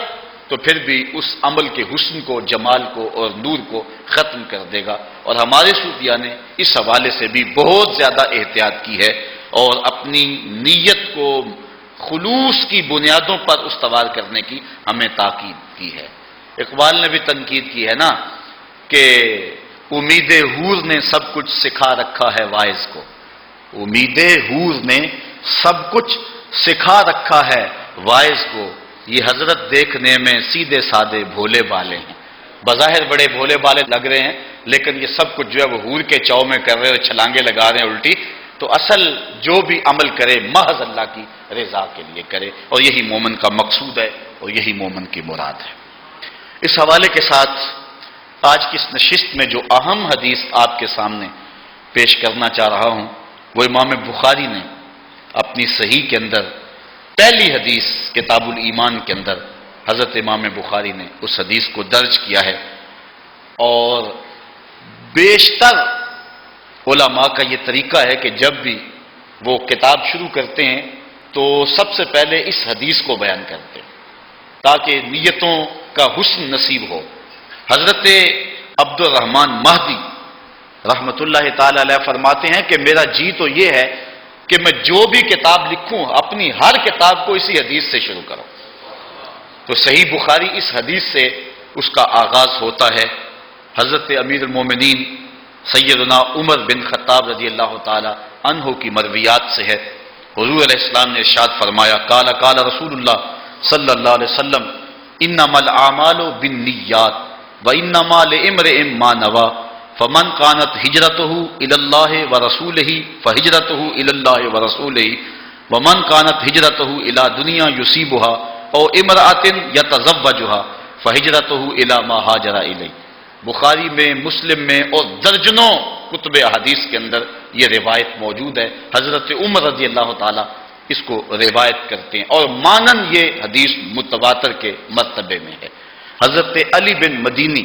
تو پھر بھی اس عمل کے حسن کو، جمال کو اور نور کو ختم کر دے گا۔ اور ہمارے صوفیاء نے اس حوالے سے بھی بہت زیادہ احتیاط کی ہے اور اپنی نیت کو خلوص کی بنیادوں پر استوار کرنے کی ہمیں تاکید کی ہے۔ اقبال نے بھی تنقید کی ہے نا کہ امید حور نے سب کچھ سکھا رکھا ہے واعظ کو، امید حور نے سب کچھ سکھا رکھا ہے واعظ کو، یہ حضرت دیکھنے میں سیدھے سادے بھولے بالے ہیں۔ بظاہر بڑے بھولے بالے لگ رہے ہیں لیکن یہ سب کچھ جو ہے وہ حور کے چاؤ میں کر رہے ہیں، چھلانگے لگا رہے ہیں الٹی۔ تو اصل جو بھی عمل کرے محض اللہ کی رضا کے لیے کرے، اور یہی مومن کا مقصود ہے اور یہی مومن کی مراد ہے۔ اس حوالے کے ساتھ آج کی اس نشست میں جو اہم حدیث آپ کے سامنے پیش کرنا چاہ رہا ہوں وہ امام بخاری نے اپنی صحیح کے اندر پہلی حدیث کتاب الایمان کے اندر حضرت امام بخاری نے اس حدیث کو درج کیا ہے، اور بیشتر علماء کا یہ طریقہ ہے کہ جب بھی وہ کتاب شروع کرتے ہیں تو سب سے پہلے اس حدیث کو بیان کرتے ہیں تاکہ نیتوں کا حسن نصیب ہو۔ حضرت عبد الرحمن مہدی رحمت اللہ تعالی علیہ فرماتے ہیں کہ میرا جی تو یہ ہے کہ میں جو بھی کتاب لکھوں اپنی ہر کتاب کو اسی حدیث سے شروع کروں۔ تو صحیح بخاری اس حدیث سے اس کا آغاز ہوتا ہے۔ حضرت امیر المومنین سیدنا عمر بن خطاب رضی اللہ تعالی عنہ کی مرویات سے ہے، حضور علیہ السلام نے ارشاد فرمایا قال قال رسول اللہ صلی اللہ علیہ وسلم انما الاعمال بالنیات وانما لامرئ ما نوى فمن كانت هجرته الى الله ورسوله فهجرته الى الله ورسوله ومن كانت هجرته الى دنيا يصيبها او امرأة يتزوجها فهجرته الى ما هاجر اليه۔ بخاری میں، مسلم میں اور درجنوں کتب احادیث کے اندر یہ روایت موجود ہے۔ حضرت عمر رضی اللہ تعالی اس کو روایت کرتے ہیں اور مانن یہ حدیث متواتر کے مرتبے میں ہے۔ حضرت علی بن مدینی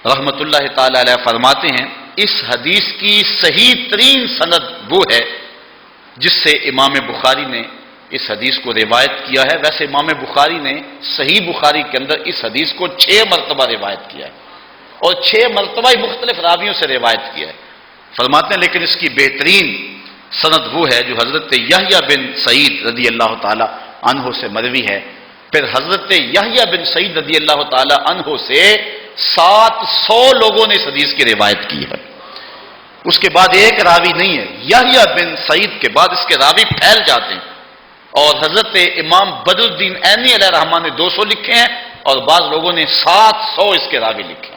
رحمت اللہ تعالی علیہ فرماتے ہیں اس حدیث کی صحیح ترین سند وہ ہے جس سے امام بخاری نے اس حدیث کو روایت کیا ہے۔ ویسے امام بخاری نے صحیح بخاری کے اندر اس حدیث کو 6 مرتبہ روایت کیا ہے اور 6 مرتبہ ہی مختلف راویوں سے روایت کیا ہے۔ فرماتے ہیں لیکن اس کی بہترین سند وہ ہے جو حضرت یحییٰ بن سعید رضی اللہ تعالی عنہ سے مروی ہے۔ پھر حضرت یحییٰ بن سعید رضی اللہ تعالی عنہ سے 700 لوگوں نے اس حدیث کی روایت کی ہے۔ اس کے بعد ایک راوی نہیں ہے، یحییٰ بن سعید کے بعد اس کے راوی پھیل جاتے ہیں، اور حضرت امام بدر الدین عینی علیہ الرحمہ نے 200 لکھے ہیں اور بعض لوگوں نے 700 اس کے راوی لکھے ہیں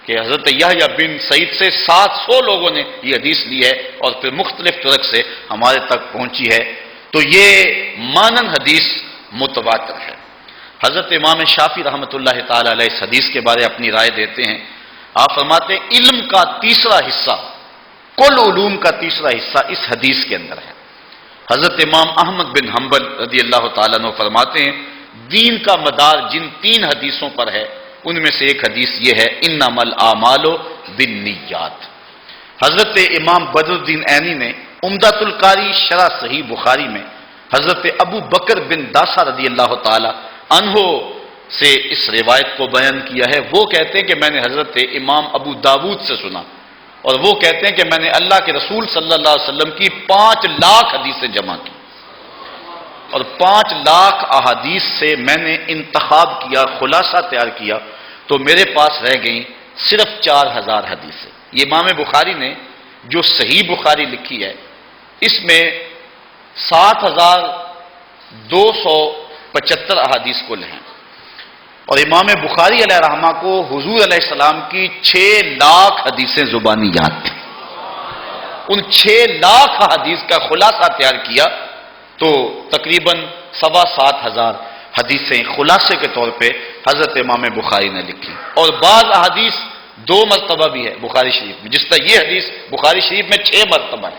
کہ حضرت یحییٰ بن سعید سے 700 لوگوں نے یہ حدیث لی ہے اور پھر مختلف طرق سے ہمارے تک پہنچی ہے۔ تو یہ مانن حدیث متواتر ہے۔ حضرت امام شافعی رحمۃ اللہ تعالی علیہ اس حدیث کے بارے اپنی رائے دیتے ہیں۔ آپ فرماتے ہیں علم کا تیسرا حصہ، کل علوم کا تیسرا حصہ اس حدیث کے اندر ہے۔ حضرت امام احمد بن حنبل رضی اللہ تعالیٰ عنہ فرماتے ہیں دین کا مدار جن 3 حدیثوں پر ہے ان میں سے ایک حدیث یہ ہے انما الاعمال بالنیات۔ حضرت امام بدر الدین عینی نے عمدۃ القاری شرح صحیح بخاری میں حضرت ابو بکر بن داسہ رضی اللہ تعالی عنہ سے اس روایت کو بیان کیا ہے۔ وہ کہتے ہیں کہ میں نے حضرت امام ابو داود سے سنا، اور وہ کہتے ہیں کہ میں نے اللہ کے رسول صلی اللہ علیہ وسلم کی 5 لاکھ حدیثیں جمع کی، اور 5 لاکھ احادیث سے میں نے انتخاب کیا، خلاصہ تیار کیا، تو میرے پاس رہ گئیں صرف 4000 حدیثیں۔ یہ امام بخاری نے جو صحیح بخاری لکھی ہے اس میں 7275 احادیث کل ہیں، اور امام بخاری علیہ رحمہ کو حضور علیہ السلام کی 6 لاکھ حدیثیں زبانی یاد تھیں۔ ان 6 لاکھ حدیث کا خلاصہ تیار کیا تو تقریباً 7,500 حدیثیں خلاصے کے طور پہ حضرت امام بخاری نے لکھی، اور بعض احادیث 2 مرتبہ بھی ہے بخاری شریف میں، جس طرح یہ حدیث بخاری شریف میں 6 مرتبہ ہے۔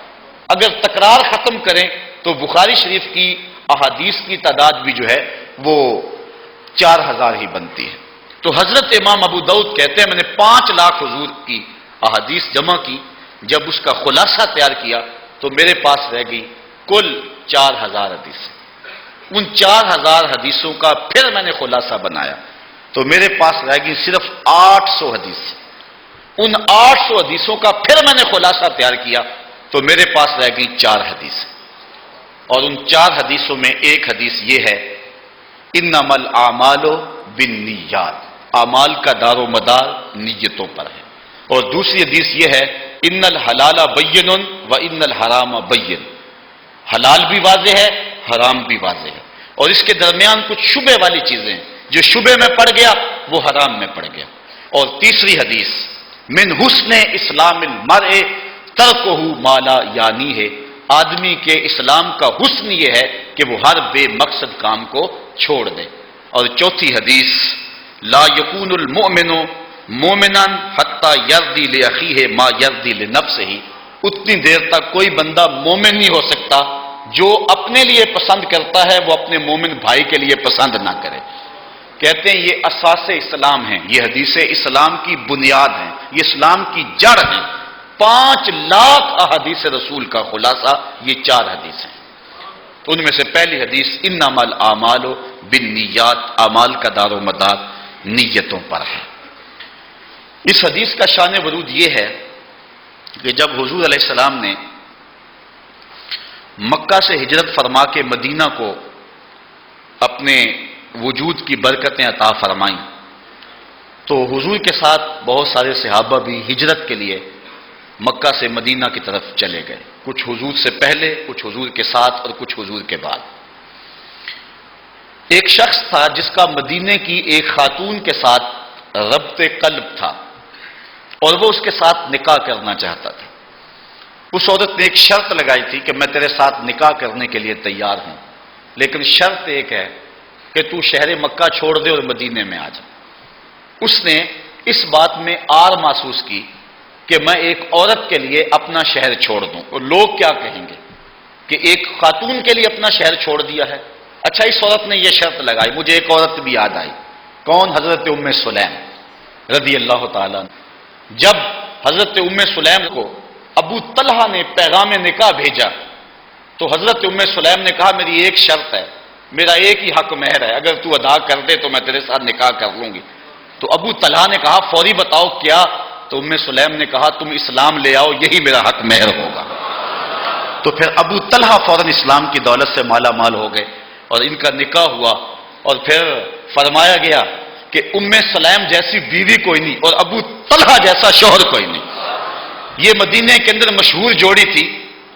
اگر تکرار ختم کریں تو بخاری شریف کی احادیث کی تعداد بھی جو ہے وہ 4000 ہی بنتی ہے۔ تو حضرت امام ابو داؤد کہتے ہیں میں نے 5 لاکھ حضور کی احادیث جمع کی، جب اس کا خلاصہ تیار کیا تو میرے پاس رہ گئی کل 4000 حدیثیں۔ ان 4000 حدیثوں کا پھر میں نے خلاصہ بنایا تو میرے پاس رہ گئی صرف 800 حدیث۔ ان 800 حدیثوں کا پھر میں نے خلاصہ تیار کیا تو میرے پاس رہ گئی 4 حدیثیں، اور ان 4 حدیثوں میں ایک حدیث یہ ہے انما الاعمال بالنیات، اعمال کا دار و مدار نیتوں پر ہے، اور دوسری حدیث یہ ہے ان الحلال بین و ان الحرام بین، حلال بھی واضح ہے حرام بھی واضح ہے، اور اس کے درمیان کچھ شبہ والی چیزیں ہیں، جو شبہ میں پڑ گیا وہ حرام میں پڑ گیا۔ اور تیسری حدیث من حسن اسلام المرء ترکہ ما لا یعنی ہے، آدمی کے اسلام کا حسن یہ ہے کہ وہ ہر بے مقصد کام کو چھوڑ دے۔ اور چوتھی حدیث لا یکون المؤمن مومنا حتی یرضی لاخیہ ما یرضی لنفسہ، اتنی دیر تک کوئی بندہ مومن نہیں ہو سکتا جو اپنے لیے پسند کرتا ہے وہ اپنے مومن بھائی کے لیے پسند نہ کرے۔ کہتے ہیں یہ اساس اسلام ہیں، یہ حدیث اسلام کی بنیاد ہیں، یہ اسلام کی جڑ ہیں۔ 5 لاکھ احادیث رسول کا خلاصہ یہ 4 حدیث ہیں۔ تو ان میں سے پہلی حدیث انما الاعمال بالنیات، اعمال کا دار و مدار نیتوں پر ہے۔ اس حدیث کا شان ورود یہ ہے کہ جب حضور علیہ السلام نے مکہ سے ہجرت فرما کے مدینہ کو اپنے وجود کی برکتیں عطا فرمائیں تو حضور کے ساتھ بہت سارے صحابہ بھی ہجرت کے لیے مکہ سے مدینہ کی طرف چلے گئے، کچھ حضور سے پہلے، کچھ حضور کے ساتھ اور کچھ حضور کے بعد۔ ایک شخص تھا جس کا مدینے کی ایک خاتون کے ساتھ ربط قلب تھا اور وہ اس کے ساتھ نکاح کرنا چاہتا تھا۔ اس عورت نے ایک شرط لگائی تھی کہ میں تیرے ساتھ نکاح کرنے کے لیے تیار ہوں، لیکن شرط ایک ہے کہ تو شہر مکہ چھوڑ دے اور مدینے میں آ جا۔ اس نے اس بات میں آر محسوس کی کہ میں ایک عورت کے لیے اپنا شہر چھوڑ دوں اور لوگ کیا کہیں گے کہ ایک خاتون کے لیے اپنا شہر چھوڑ دیا ہے۔ اچھا، اس عورت نے یہ شرط لگائی۔ مجھے ایک عورت بھی یاد آئی، کون؟ حضرت ام سلیم۔ رضی اللہ تعالیٰ عنہ، جب حضرت ام سلیم کو ابو طلحہ نے پیغام نکاح بھیجا تو حضرت ام سلیم نے کہا میری ایک شرط ہے، میرا ایک ہی حق مہر ہے، اگر تو ادا کر دے تو میں تیرے ساتھ نکاح کر لوں گی۔ تو ابو طلحہ نے کہا فوری بتاؤ کیا؟ تو ام سلیم نے کہا تم اسلام لے آؤ، یہی میرا حق مہر ہوگا۔ تو پھر ابو طلحہ فوراً اسلام کی دولت سے مالا مال ہو گئے اور ان کا نکاح ہوا، اور پھر فرمایا گیا کہ ام سلیم جیسی بیوی کوئی نہیں اور ابو طلحہ جیسا شوہر کوئی نہیں۔ یہ مدینے کے اندر مشہور جوڑی تھی،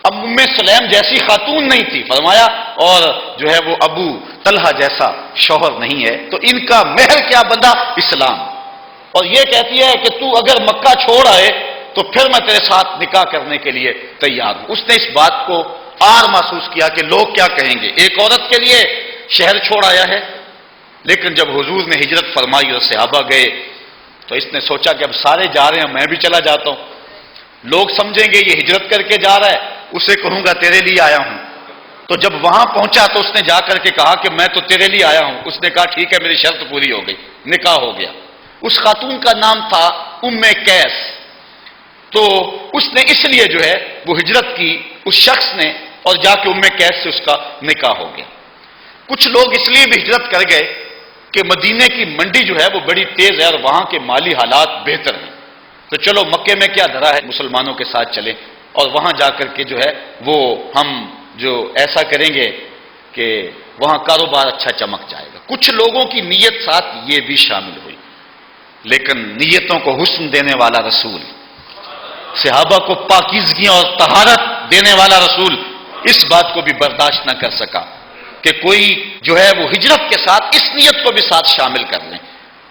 اب ام سلیم جیسی خاتون نہیں تھی، فرمایا، اور جو ہے وہ ابو طلحہ جیسا شوہر نہیں ہے، تو ان کا مہر کیا بندہ؟ اسلام۔ اور یہ کہتی ہے کہ تو اگر مکہ چھوڑ آئے تو پھر میں تیرے ساتھ نکاح کرنے کے لیے تیار ہوں۔ اس نے اس بات کو آر محسوس کیا کہ لوگ کیا کہیں گے، ایک عورت کے لیے شہر چھوڑ آیا ہے۔ لیکن جب حضور نے ہجرت فرمائی اور صحابہ گئے تو اس نے سوچا کہ اب سارے جا رہے ہیں میں بھی چلا جاتا ہوں، لوگ سمجھیں گے یہ ہجرت کر کے جا رہا ہے، اسے کہوں گا تیرے لیے آیا ہوں۔ تو جب وہاں پہنچا تو اس نے جا کر کے کہا کہ میں تو تیرے لیے آیا ہوں۔ اس نے کہا ٹھیک ہے میری شرط پوری ہو گئی، نکاح ہو گیا۔ اس خاتون کا نام تھا ام قیس۔ تو اس نے اس لیے جو ہے وہ ہجرت کی اس شخص نے، اور جا کے ام قیس سے اس کا نکاح ہو گیا۔ کچھ لوگ اس لیے بھی ہجرت کر گئے کہ مدینے کی منڈی جو ہے وہ بڑی تیز ہے اور وہاں کے مالی حالات بہتر ہیں، تو چلو مکے میں کیا دھرا ہے، مسلمانوں کے ساتھ چلیں اور وہاں جا کر کے جو ہے وہ ہم جو ایسا کریں گے کہ وہاں کاروبار اچھا چمک جائے گا۔ کچھ لوگوں کی نیت ساتھ یہ بھی شامل ہوئی، لیکن نیتوں کو حسن دینے والا رسول، صحابہ کو پاکیزگی اور طہارت دینے والا رسول اس بات کو بھی برداشت نہ کر سکا کہ کوئی جو ہے وہ ہجرت کے ساتھ اس نیت کو بھی ساتھ شامل کر لیں۔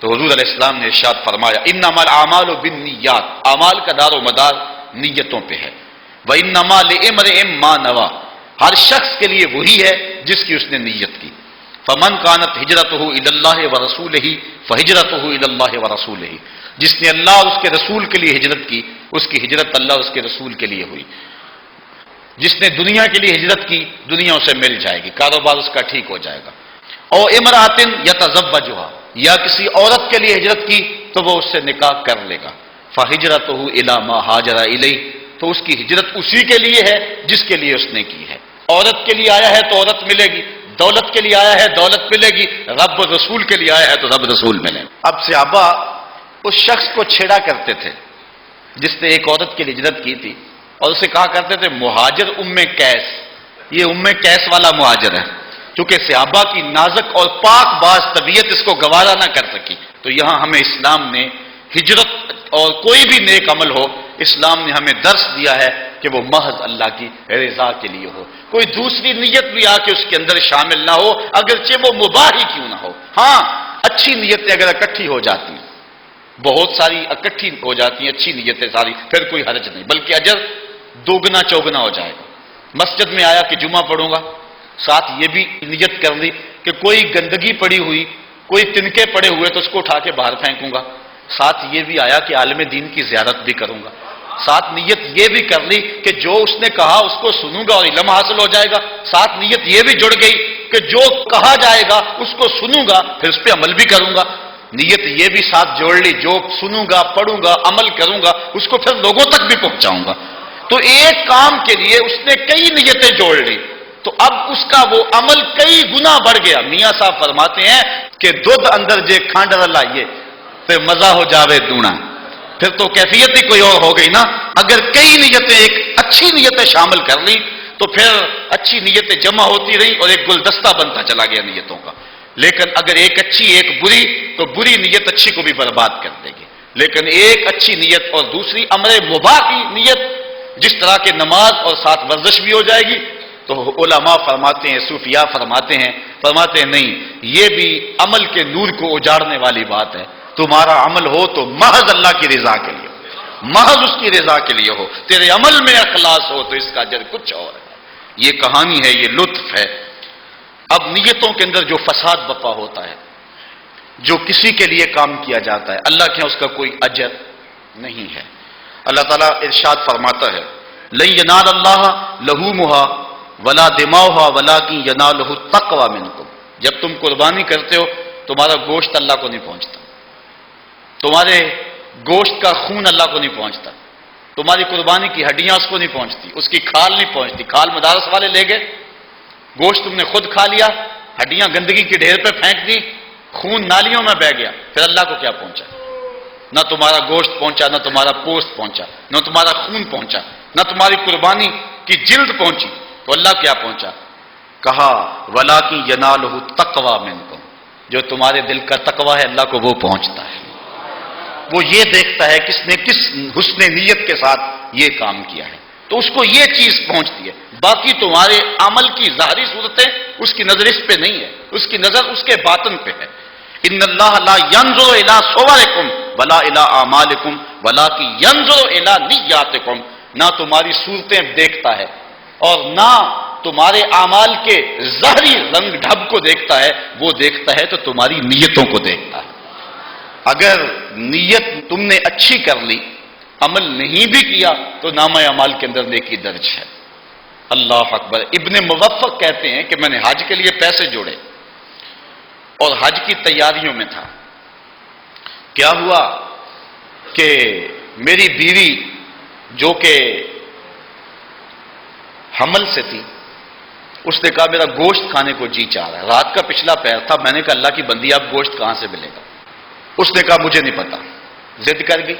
تو حضور علیہ السلام نے ارشاد فرمایا انما الاعمال بالنیات، اعمال کا دار و مدار نیتوں پہ ہے۔ وانما لامرئ ما نوى، ہر شخص کے لیے وہی ہے جس کی اس نے نیت کی۔ فمن كانت هجرته الى الله ورسوله فهجرته الى الله ورسوله، جس نے اللہ اور اس کے رسول کے لیے ہجرت کی اس کی ہجرت اللہ اور اس کے رسول کے لیے ہوئی۔ جس نے دنیا کے لیے ہجرت کی دنیا اسے مل جائے گی، کاروبار اس کا ٹھیک ہو جائے گا۔ اور امرأۃ یتزوجها، یا کسی عورت کے لیے ہجرت کی تو وہ اس سے نکاح کر لے گا۔ فہجرته الی ما ہاجر الیہ، تو اس کی ہجرت اسی کے لیے ہے جس کے لیے اس نے کی ہے۔ عورت کے لیے آیا ہے تو عورت ملے گی، دولت کے لیے آیا ہے دولت ملے گی، رب رسول کے لیے آیا ہے تو رب رسول ملے گا۔ اب صحابہ اس شخص کو چھیڑا کرتے تھے جس نے ایک عورت کے لیے ہجرت کی تھی، اور اسے کہا کرتے تھے مہاجر ام قیس، یہ ام قیس والا مہاجر ہے، چونکہ صحابہ کی نازک اور پاک باز طبیعت اس کو گوارا نہ کر سکی۔ تو یہاں ہمیں اسلام نے ہجرت اور کوئی بھی نیک عمل ہو، اسلام نے ہمیں درس دیا ہے کہ وہ محض اللہ کی رضا کے لیے ہو، کوئی دوسری نیت بھی آ کے اس کے اندر شامل نہ ہو، اگرچہ وہ مباح ہی کیوں نہ ہو۔ ہاں اچھی نیتیں اگر اکٹھی ہو جاتی ہیں، بہت ساری اکٹھی ہو جاتی ہیں اچھی نیتیں ساری، پھر کوئی حرج نہیں، بلکہ اجر دوگنا چوگنا ہو جائے گا۔ مسجد میں آیا کہ جمعہ پڑھوں گا، ساتھ یہ بھی نیت کر لی کہ کوئی گندگی پڑی ہوئی، کوئی تنکے پڑے ہوئے تو اس کو اٹھا کے باہر پھینکوں گا، ساتھ یہ بھی آیا کہ عالم دین کی زیارت بھی کروں گا، ساتھ نیت یہ بھی کر لی کہ جو اس نے کہا اس کو سنوں گا اور علم حاصل ہو جائے گا، ساتھ نیت یہ بھی جڑ گئی کہ جو کہا جائے گا اس کو سنوں گا پھر اس پہ عمل بھی کروں گا، نیت یہ بھی ساتھ جوڑ لی جو سنوں گا پڑھوں گا عمل کروں گا اس کو پھر لوگوں تک بھی پہنچاؤں گا۔ تو ایک کام کے لیے اس نے کئی نیتیں جوڑ لی، تو اب اس کا وہ عمل کئی گنا بڑھ گیا۔ میاں صاحب فرماتے ہیں کہ دودھ اندر جے کھانڈر لائیے پھر مزہ ہو جاوے دونا، پھر تو کیفیت ہی کوئی اور ہو گئی نا۔ اگر کئی نیتیں ایک اچھی نیتیں شامل کر لی تو پھر اچھی نیتیں جمع ہوتی رہی اور ایک گلدستہ بنتا چلا گیا نیتوں کا، لیکن اگر ایک اچھی ایک بری تو بری نیت اچھی کو بھی برباد کر دے گی، لیکن ایک اچھی نیت اور دوسری امر مباح کی نیت جس طرح کے نماز اور ساتھ ورزش بھی ہو جائے گی، تو علماء فرماتے ہیں صوفیاء فرماتے ہیں نہیں، یہ بھی عمل کے نور کو اجاڑنے والی بات ہے۔ تمہارا عمل ہو تو محض اللہ کی رضا کے لیے، محض اس کی رضا کے لیے ہو، تیرے عمل میں اخلاص ہو تو اس کا اجر کچھ اور ہے۔ یہ کہانی ہے، یہ لطف ہے۔ اب نیتوں کے اندر جو فساد بپا ہوتا ہے، جو کسی کے لیے کام کیا جاتا ہے، اللہ کے اس کا کوئی اجر نہیں ہے۔ اللہ تعالیٰ ارشاد فرماتا ہے لن ینال اللہ لحومها ولا دماؤها ولکن ینالہ التقوی منکم، جب تم قربانی کرتے ہو تمہارا گوشت اللہ کو نہیں پہنچتا، تمہارے گوشت کا خون اللہ کو نہیں پہنچتا، تمہاری قربانی کی ہڈیاں اس کو نہیں پہنچتی، اس کی کھال نہیں پہنچتی، کھال مدارس والے لے گئے، گوشت تم نے خود کھا لیا، ہڈیاں گندگی کے ڈھیر پہ پھینک دی، خون نالیوں میں بہہ گیا، پھر اللہ کو کیا پہنچا؟ نہ تمہارا گوشت پہنچا، نہ تمہارا پوست پہنچا، نہ تمہارا خون پہنچا، نہ تمہاری قربانی کی جلد پہنچی، تو اللہ کیا پہنچا؟ کہا وَلَٰكِن يَنَالُهُ التَّقْوَىٰ مِنكُمْ، جو تمہارے دل کا تقویٰ ہے اللہ کو وہ پہنچتا ہے، وہ یہ دیکھتا ہے کس نے کس حسن نیت کے ساتھ یہ کام کیا ہے، تو اس کو یہ چیز پہنچتی ہے، باقی تمہارے عمل کی ظاہری صورتیں اس کی نظر اس پہ نہیں ہے، اس کی نظر اس کے باطن پہ ہے۔ ان اللہ لا ينظر الى صورکم ولا الى اعمالکم ولکن ينظر الى نیاتکم، نہ تمہاری صورتیں دیکھتا ہے اور نہ تمہارے اعمال کے ظاہری رنگ ڈھب کو دیکھتا ہے، وہ دیکھتا ہے تو تمہاری نیتوں کو دیکھتا ہے۔ اگر نیت تم نے اچھی کر لی، عمل نہیں بھی کیا، تو نامہ اعمال کے اندر نیکی درج ہے۔ اللہ اکبر۔ ابن موفق کہتے ہیں کہ میں نے حج کے لیے پیسے جوڑے اور حج کی تیاریوں میں تھا، کیا ہوا کہ میری بیوی جو کہ حمل سے تھی، اس نے کہا میرا گوشت کھانے کو جی چاہ رہا ہے، رات کا پچھلا پہر تھا، میں نے کہا اللہ کی بندی آپ گوشت کہاں سے ملے گا؟ اس نے کہا مجھے نہیں پتا، ضد کر گئی۔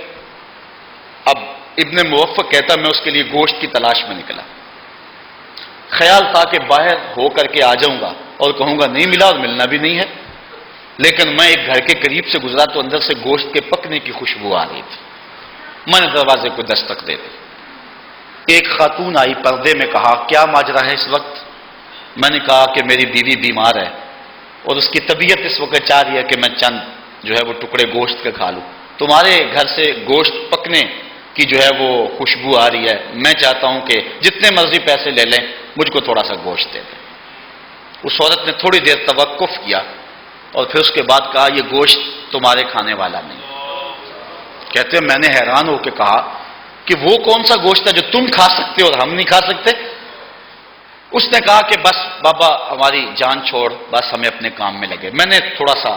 اب ابن موفق کہتا میں اس کے لیے گوشت کی تلاش میں نکلا، خیال تھا کہ باہر ہو کر کے آ جاؤں گا اور کہوں گا نہیں ملا، اور ملنا بھی نہیں ہے، لیکن میں ایک گھر کے قریب سے گزرا تو اندر سے گوشت کے پکنے کی خوشبو آ رہی تھی، میں نے دروازے کو دستک دے دی، ایک خاتون آئی، پردے میں، کہا کیا ماجرا ہے اس وقت؟ میں نے کہا کہ میری بیوی بیمار ہے اور اس کی طبیعت اس وقت چاہ رہی ہے کہ میں چند جو ہے وہ ٹکڑے گوشت کے کھا لوں، تمہارے گھر سے گوشت پکنے کی جو ہے وہ خوشبو آ رہی ہے، میں چاہتا ہوں کہ جتنے مرضی پیسے لے لیں مجھ کو تھوڑا سا گوشت دے دیں۔ اس عورت نے تھوڑی دیر توقف کیا اور پھر اس کے بعد کہا یہ گوشت تمہارے کھانے والا نہیں۔ کہتے ہیں میں نے حیران ہو کے کہا کہ وہ کون سا گوشت ہے جو تم کھا سکتے اور ہم نہیں کھا سکتے؟ اس نے کہا کہ بس بابا ہماری جان چھوڑ، بس ہمیں اپنے کام میں لگے۔ میں نے تھوڑا سا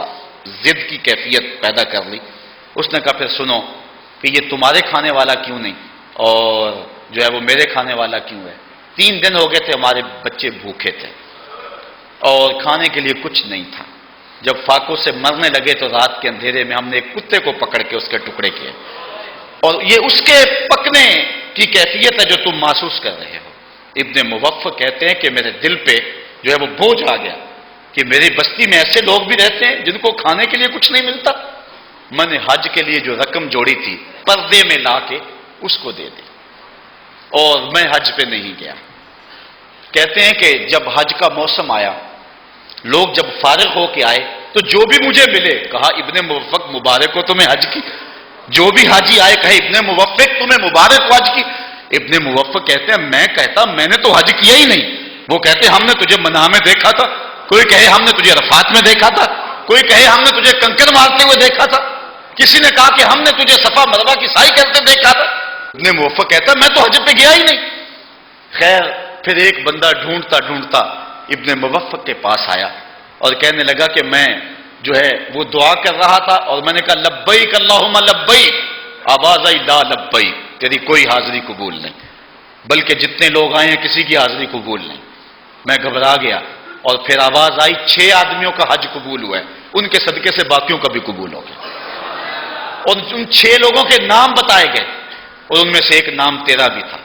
ضد کی کیفیت پیدا کر لی۔ اس نے کہا پھر سنو کہ یہ تمہارے کھانے والا کیوں نہیں اور جو ہے وہ میرے کھانے والا کیوں ہے؟ 3 دن ہو گئے تھے ہمارے بچے بھوکے تھے اور کھانے کے لیے کچھ نہیں تھا، جب فاقوں سے مرنے لگے تو رات کے اندھیرے میں ہم نے ایک کتے کو پکڑ کے اس کے ٹکڑے کیے، اور یہ اس کے پکنے کی کیفیت ہے جو تم محسوس کر رہے ہو۔ ابن موفق کہتے ہیں کہ میرے دل پہ جو ہے وہ بوجھ آ گیا کہ میری بستی میں ایسے لوگ بھی رہتے ہیں جن کو کھانے کے لیے کچھ نہیں ملتا۔ میں نے حج کے لیے جو رقم جوڑی تھی پردے میں لا کے اس کو دے دی اور میں حج پہ نہیں گیا۔ کہتے ہیں کہ جب حج کا موسم آیا، لوگ جب فارغ ہو کے آئے تو جو بھی مجھے ملے کہا ابن موفق مبارک ہو تمہیں حج کی، جو بھی حاجی آئے کہے ابن موفق تمہیں مبارک ہو حج کی۔ ابن موفق کہتے ہیں میں کہتا میں نے تو حج کیا ہی نہیں، وہ کہتے ہم نے تجھے منہ میں دیکھا تھا، کوئی کہے ہم نے تجھے عرفات میں دیکھا تھا، کوئی کہے ہم نے تجھے کنکر مارتے ہوئے دیکھا تھا، کسی نے کہا کہ ہم نے تجھے صفا مروہ کی سعی کرتے دیکھا تھا۔ ابن موفق کہتا میں تو حج پہ گیا ہی نہیں۔ خیر پھر ایک بندہ ڈھونڈتا ڈھونڈتا ابن موفق کے پاس آیا اور کہنے لگا کہ میں جو ہے وہ دعا کر رہا تھا اور میں نے کہا لبیک اللہم لبیک، آواز آئی لا لبیک، تیری کوئی حاضری قبول نہیں، بلکہ جتنے لوگ آئے ہیں کسی کی حاضری قبول نہیں۔ میں گھبرا گیا اور پھر آواز آئی 6 آدمیوں کا حج قبول ہوا ہے، ان کے صدقے سے باقیوں کا بھی قبول ہو گیا، اور ان 6 لوگوں کے نام بتائے گئے اور ان میں سے ایک نام تیرا بھی تھا،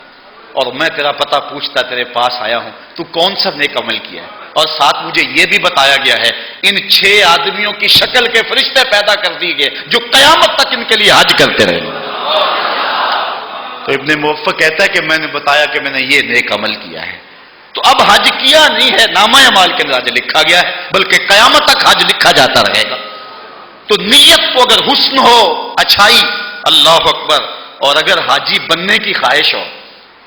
اور میں تیرا پتہ پوچھتا تیرے پاس آیا ہوں تو کون سا نیک عمل کیا ہے، اور ساتھ مجھے یہ بھی بتایا گیا ہے ان 6 آدمیوں کی شکل کے فرشتے پیدا کر دیے گئے جو قیامت تک ان کے لیے حج کرتے رہیں گے۔ تو ابن موفق کہتا ہے کہ میں نے بتایا کہ میں نے یہ نیک عمل کیا ہے، تو اب حج کیا نہیں ہے، نامہ اعمال کے اندر حج لکھا گیا ہے، بلکہ قیامت تک حج لکھا جاتا رہے گا۔ تو نیت کو اگر حسن ہو، اچھائی، اللہ اکبر، اور اگر حاجی بننے کی خواہش ہو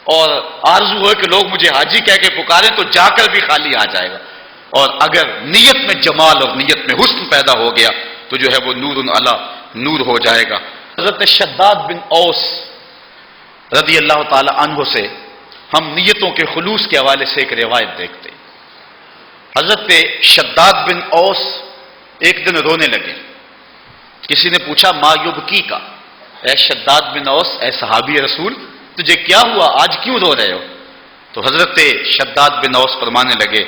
اور آرزو ہو کہ لوگ مجھے حاجی کہہ کے پکاریں تو جا کر بھی خالی آ جائے گا، اور اگر نیت میں جمال اور نیت میں حسن پیدا ہو گیا تو جو ہے وہ نور علی نور ہو جائے گا۔ حضرت شداد بن اوس رضی اللہ تعالی عنہ سے ہم نیتوں کے خلوص کے حوالے سے ایک روایت دیکھتے ہیں۔ حضرت شداد بن اوس ایک دن رونے لگے کسی نے پوچھا ما یبکی کا، اے شداد بن اوس، اے صحابی رسول، تجھے کیا ہوا، آج کیوں رو رہے ہو؟ تو حضرت شداد بن اوس فرمانے لگے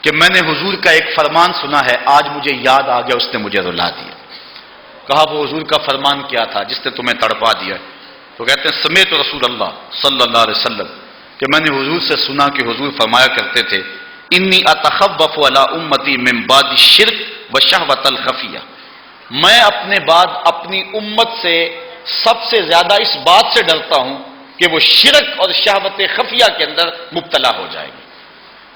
کہ میں نے حضور کا ایک فرمان سنا ہے، آج مجھے یاد آ گیا، اس نے مجھے رلا دیا۔ کہا وہ حضور کا فرمان کیا تھا جس نے تمہیں تڑپا دیا؟ تو کہتے ہیں سمیت رسول اللہ صلی اللہ علیہ وسلم، کہ میں نے حضور سے سنا کہ حضور فرمایا کرتے تھے انی اتخوف علی امتی من بعد الشرک وشہوۃ الخفیہ، میں اپنے بعد اپنی امت سے سب سے زیادہ اس بات سے ڈرتا ہوں کہ وہ شرک اور شہوت خفیہ کے اندر مبتلا ہو جائے گی۔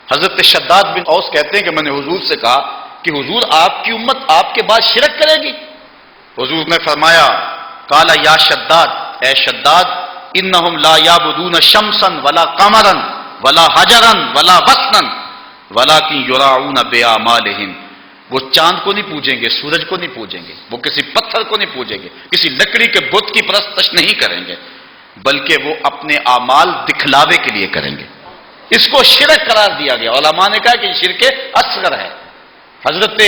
حضرت شداد بن اوس کہتے ہیں کہ میں نے حضور سے کہا کہ حضور آپ کی امت آپ کے بعد شرک کرے گی؟ حضور نے فرمایا قال یا شداد، اے شداد، انہم لا یعبدون شمسا ولا قمرا ولا حجرا ولا وثنا ولکن یراؤون باعمالہم، وہ چاند کو نہیں پوجیں گے، سورج کو نہیں پوجیں گے، وہ کسی پتھر کو نہیں پوجیں گے، کسی لکڑی کے بت کی پرستش نہیں کریں گے، بلکہ وہ اپنے اعمال دکھلاوے کے لیے کریں گے۔ اس کو شرک قرار دیا گیا، علماء نے کہا کہ یہ شرک اصغر ہے۔ حضرت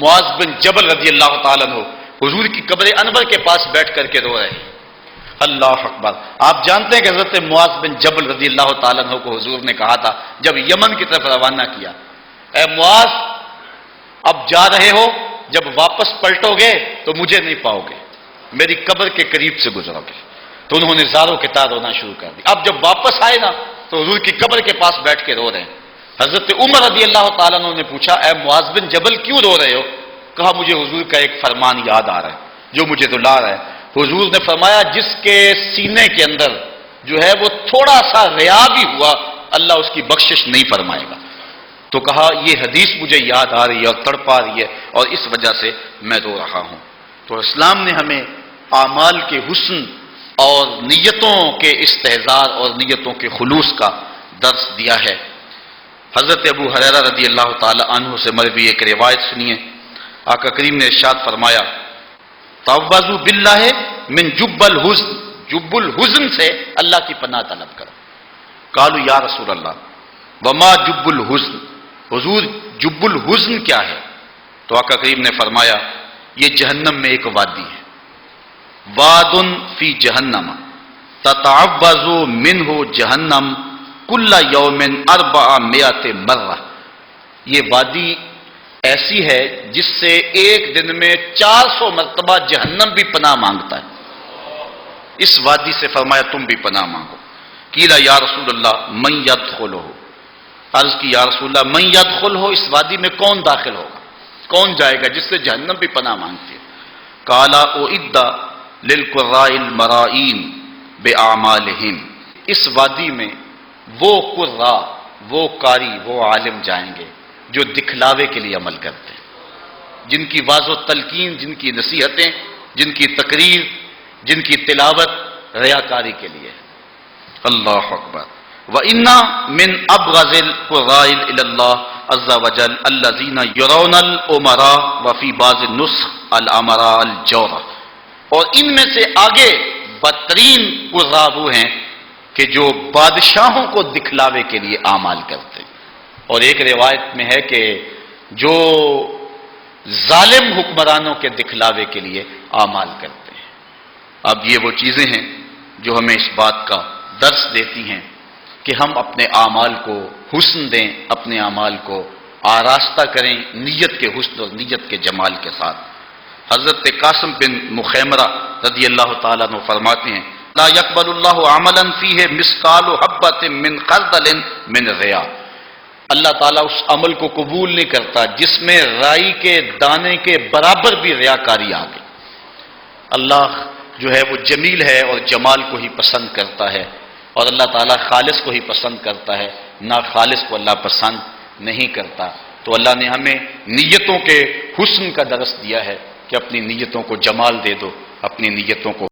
معاذ بن جبل رضی اللہ تعالیٰ عنہ حضور کی قبر انور کے پاس بیٹھ کر کے رو رہے ہیں۔ اللہ اکبر! آپ جانتے ہیں کہ حضرت معاذ بن جبل رضی اللہ تعالیٰ عنہ کو حضور نے کہا تھا جب یمن کی طرف روانہ کیا، اے معاذ اب جا رہے ہو، جب واپس پلٹو گے تو مجھے نہیں پاؤ گے، میری قبر کے قریب سے گزرو گے۔ تو انہوں نے زاروں کے تار رونا شروع کر دی۔ اب جب واپس آئے نا تو حضور کی قبر کے پاس بیٹھ کے رو رہے ہیں۔ حضرت عمر رضی اللہ تعالیٰ عنہ نے پوچھا اے معاذ بن جبل کیوں رو رہے ہو؟ کہا مجھے حضور کا ایک فرمان یاد آ رہا ہے جو مجھے رلا رہا ہے۔ حضور نے فرمایا جس کے سینے کے اندر جو ہے وہ تھوڑا سا ریا بھی ہوا، اللہ اس کی بخشش نہیں فرمائے گا۔ تو کہا یہ حدیث مجھے یاد آ رہی ہے اور تڑپا رہی ہے اور اس وجہ سے میں رو رہا ہوں۔ تو اسلام نے ہمیں اعمال کے حسن اور نیتوں کے استحضار اور نیتوں کے خلوص کا درس دیا ہے۔ حضرت ابو ہریرہ رضی اللہ تعالی عنہ سے مروی ایک روایت سنیے، آقا کریم نے ارشاد فرمایا تعوذوا باللہ من جب الحزن، جب الحزن سے اللہ کی پناہ طلب کرو۔ قالوا یا رسول اللہ وما جب الحزن، حضور جب الحزن کیا ہے؟ تو آقا کریم نے فرمایا یہ جہنم میں ایک وادی ہے، واد فی جہنم تتعوذ منہ جہنم کل یوم 400 مرہ، یہ وادی ایسی ہے جس سے ایک دن میں 400 مرتبہ جہنم بھی پناہ مانگتا ہے۔ اس وادی سے فرمایا تم بھی پناہ مانگو۔ قیل یا رسول اللہ من یدخلہ، عرض کی یا رسول اللہ من یدخلہ، اس وادی میں کون داخل ہوگا، کون جائے گا جس سے جہنم بھی پناہ مانگتی ہے؟ قال اعد للقراء المرائین باعمالہم، اس وادی میں وہ قراء، وہ قاری، وہ عالم جائیں گے جو دکھلاوے کے لیے عمل کرتے ہیں، جن کی واضح و تلقین، جن کی نصیحتیں، جن کی تقریر، جن کی تلاوت ریاکاری کے لیے۔ اللہ اکبر! وَإِنَّ مِنْ أَبْغَضِ الْقُرَّاءِ إِلَى اللَّهِ عَزَّ وَجَلَّ الَّذِينَ يَرَوْنَ الْأُمَرَاءَ وَفِي بَعْضِ النُّسْخ الْأُمَرَاءَ الْجَوْرَةَ، اور ان میں سے آگے بدترین قراء وہ ہیں کہ جو بادشاہوں کو دکھلاوے کے لیے اعمال کرتے ہیں، اور ایک روایت میں ہے کہ جو ظالم حکمرانوں کے دکھلاوے کے لیے اعمال کرتے ہیں۔ اب یہ وہ چیزیں ہیں جو ہمیں اس بات کا درس دیتی ہیں کہ ہم اپنے اعمال کو حسن دیں، اپنے اعمال کو آراستہ کریں نیت کے حسن اور نیت کے جمال کے ساتھ۔ حضرت قاسم بن مخیمرہ رضی اللہ تعالیٰ عنہ فرماتے ہیں لا يقبل اللہ عملا فیہ مثقال حبۃ من خردل من ریا، اللہ تعالیٰ اس عمل کو قبول نہیں کرتا جس میں رائی کے دانے کے برابر بھی ریاکاری آ گئی۔ اللہ جو ہے وہ جمیل ہے اور جمال کو ہی پسند کرتا ہے، اور اللہ تعالیٰ خالص کو ہی پسند کرتا ہے، نہ خالص کو اللہ پسند نہیں کرتا۔ تو اللہ نے ہمیں نیتوں کے حسن کا درس دیا ہے کہ اپنی نیتوں کو جمال دے دو، اپنی نیتوں کو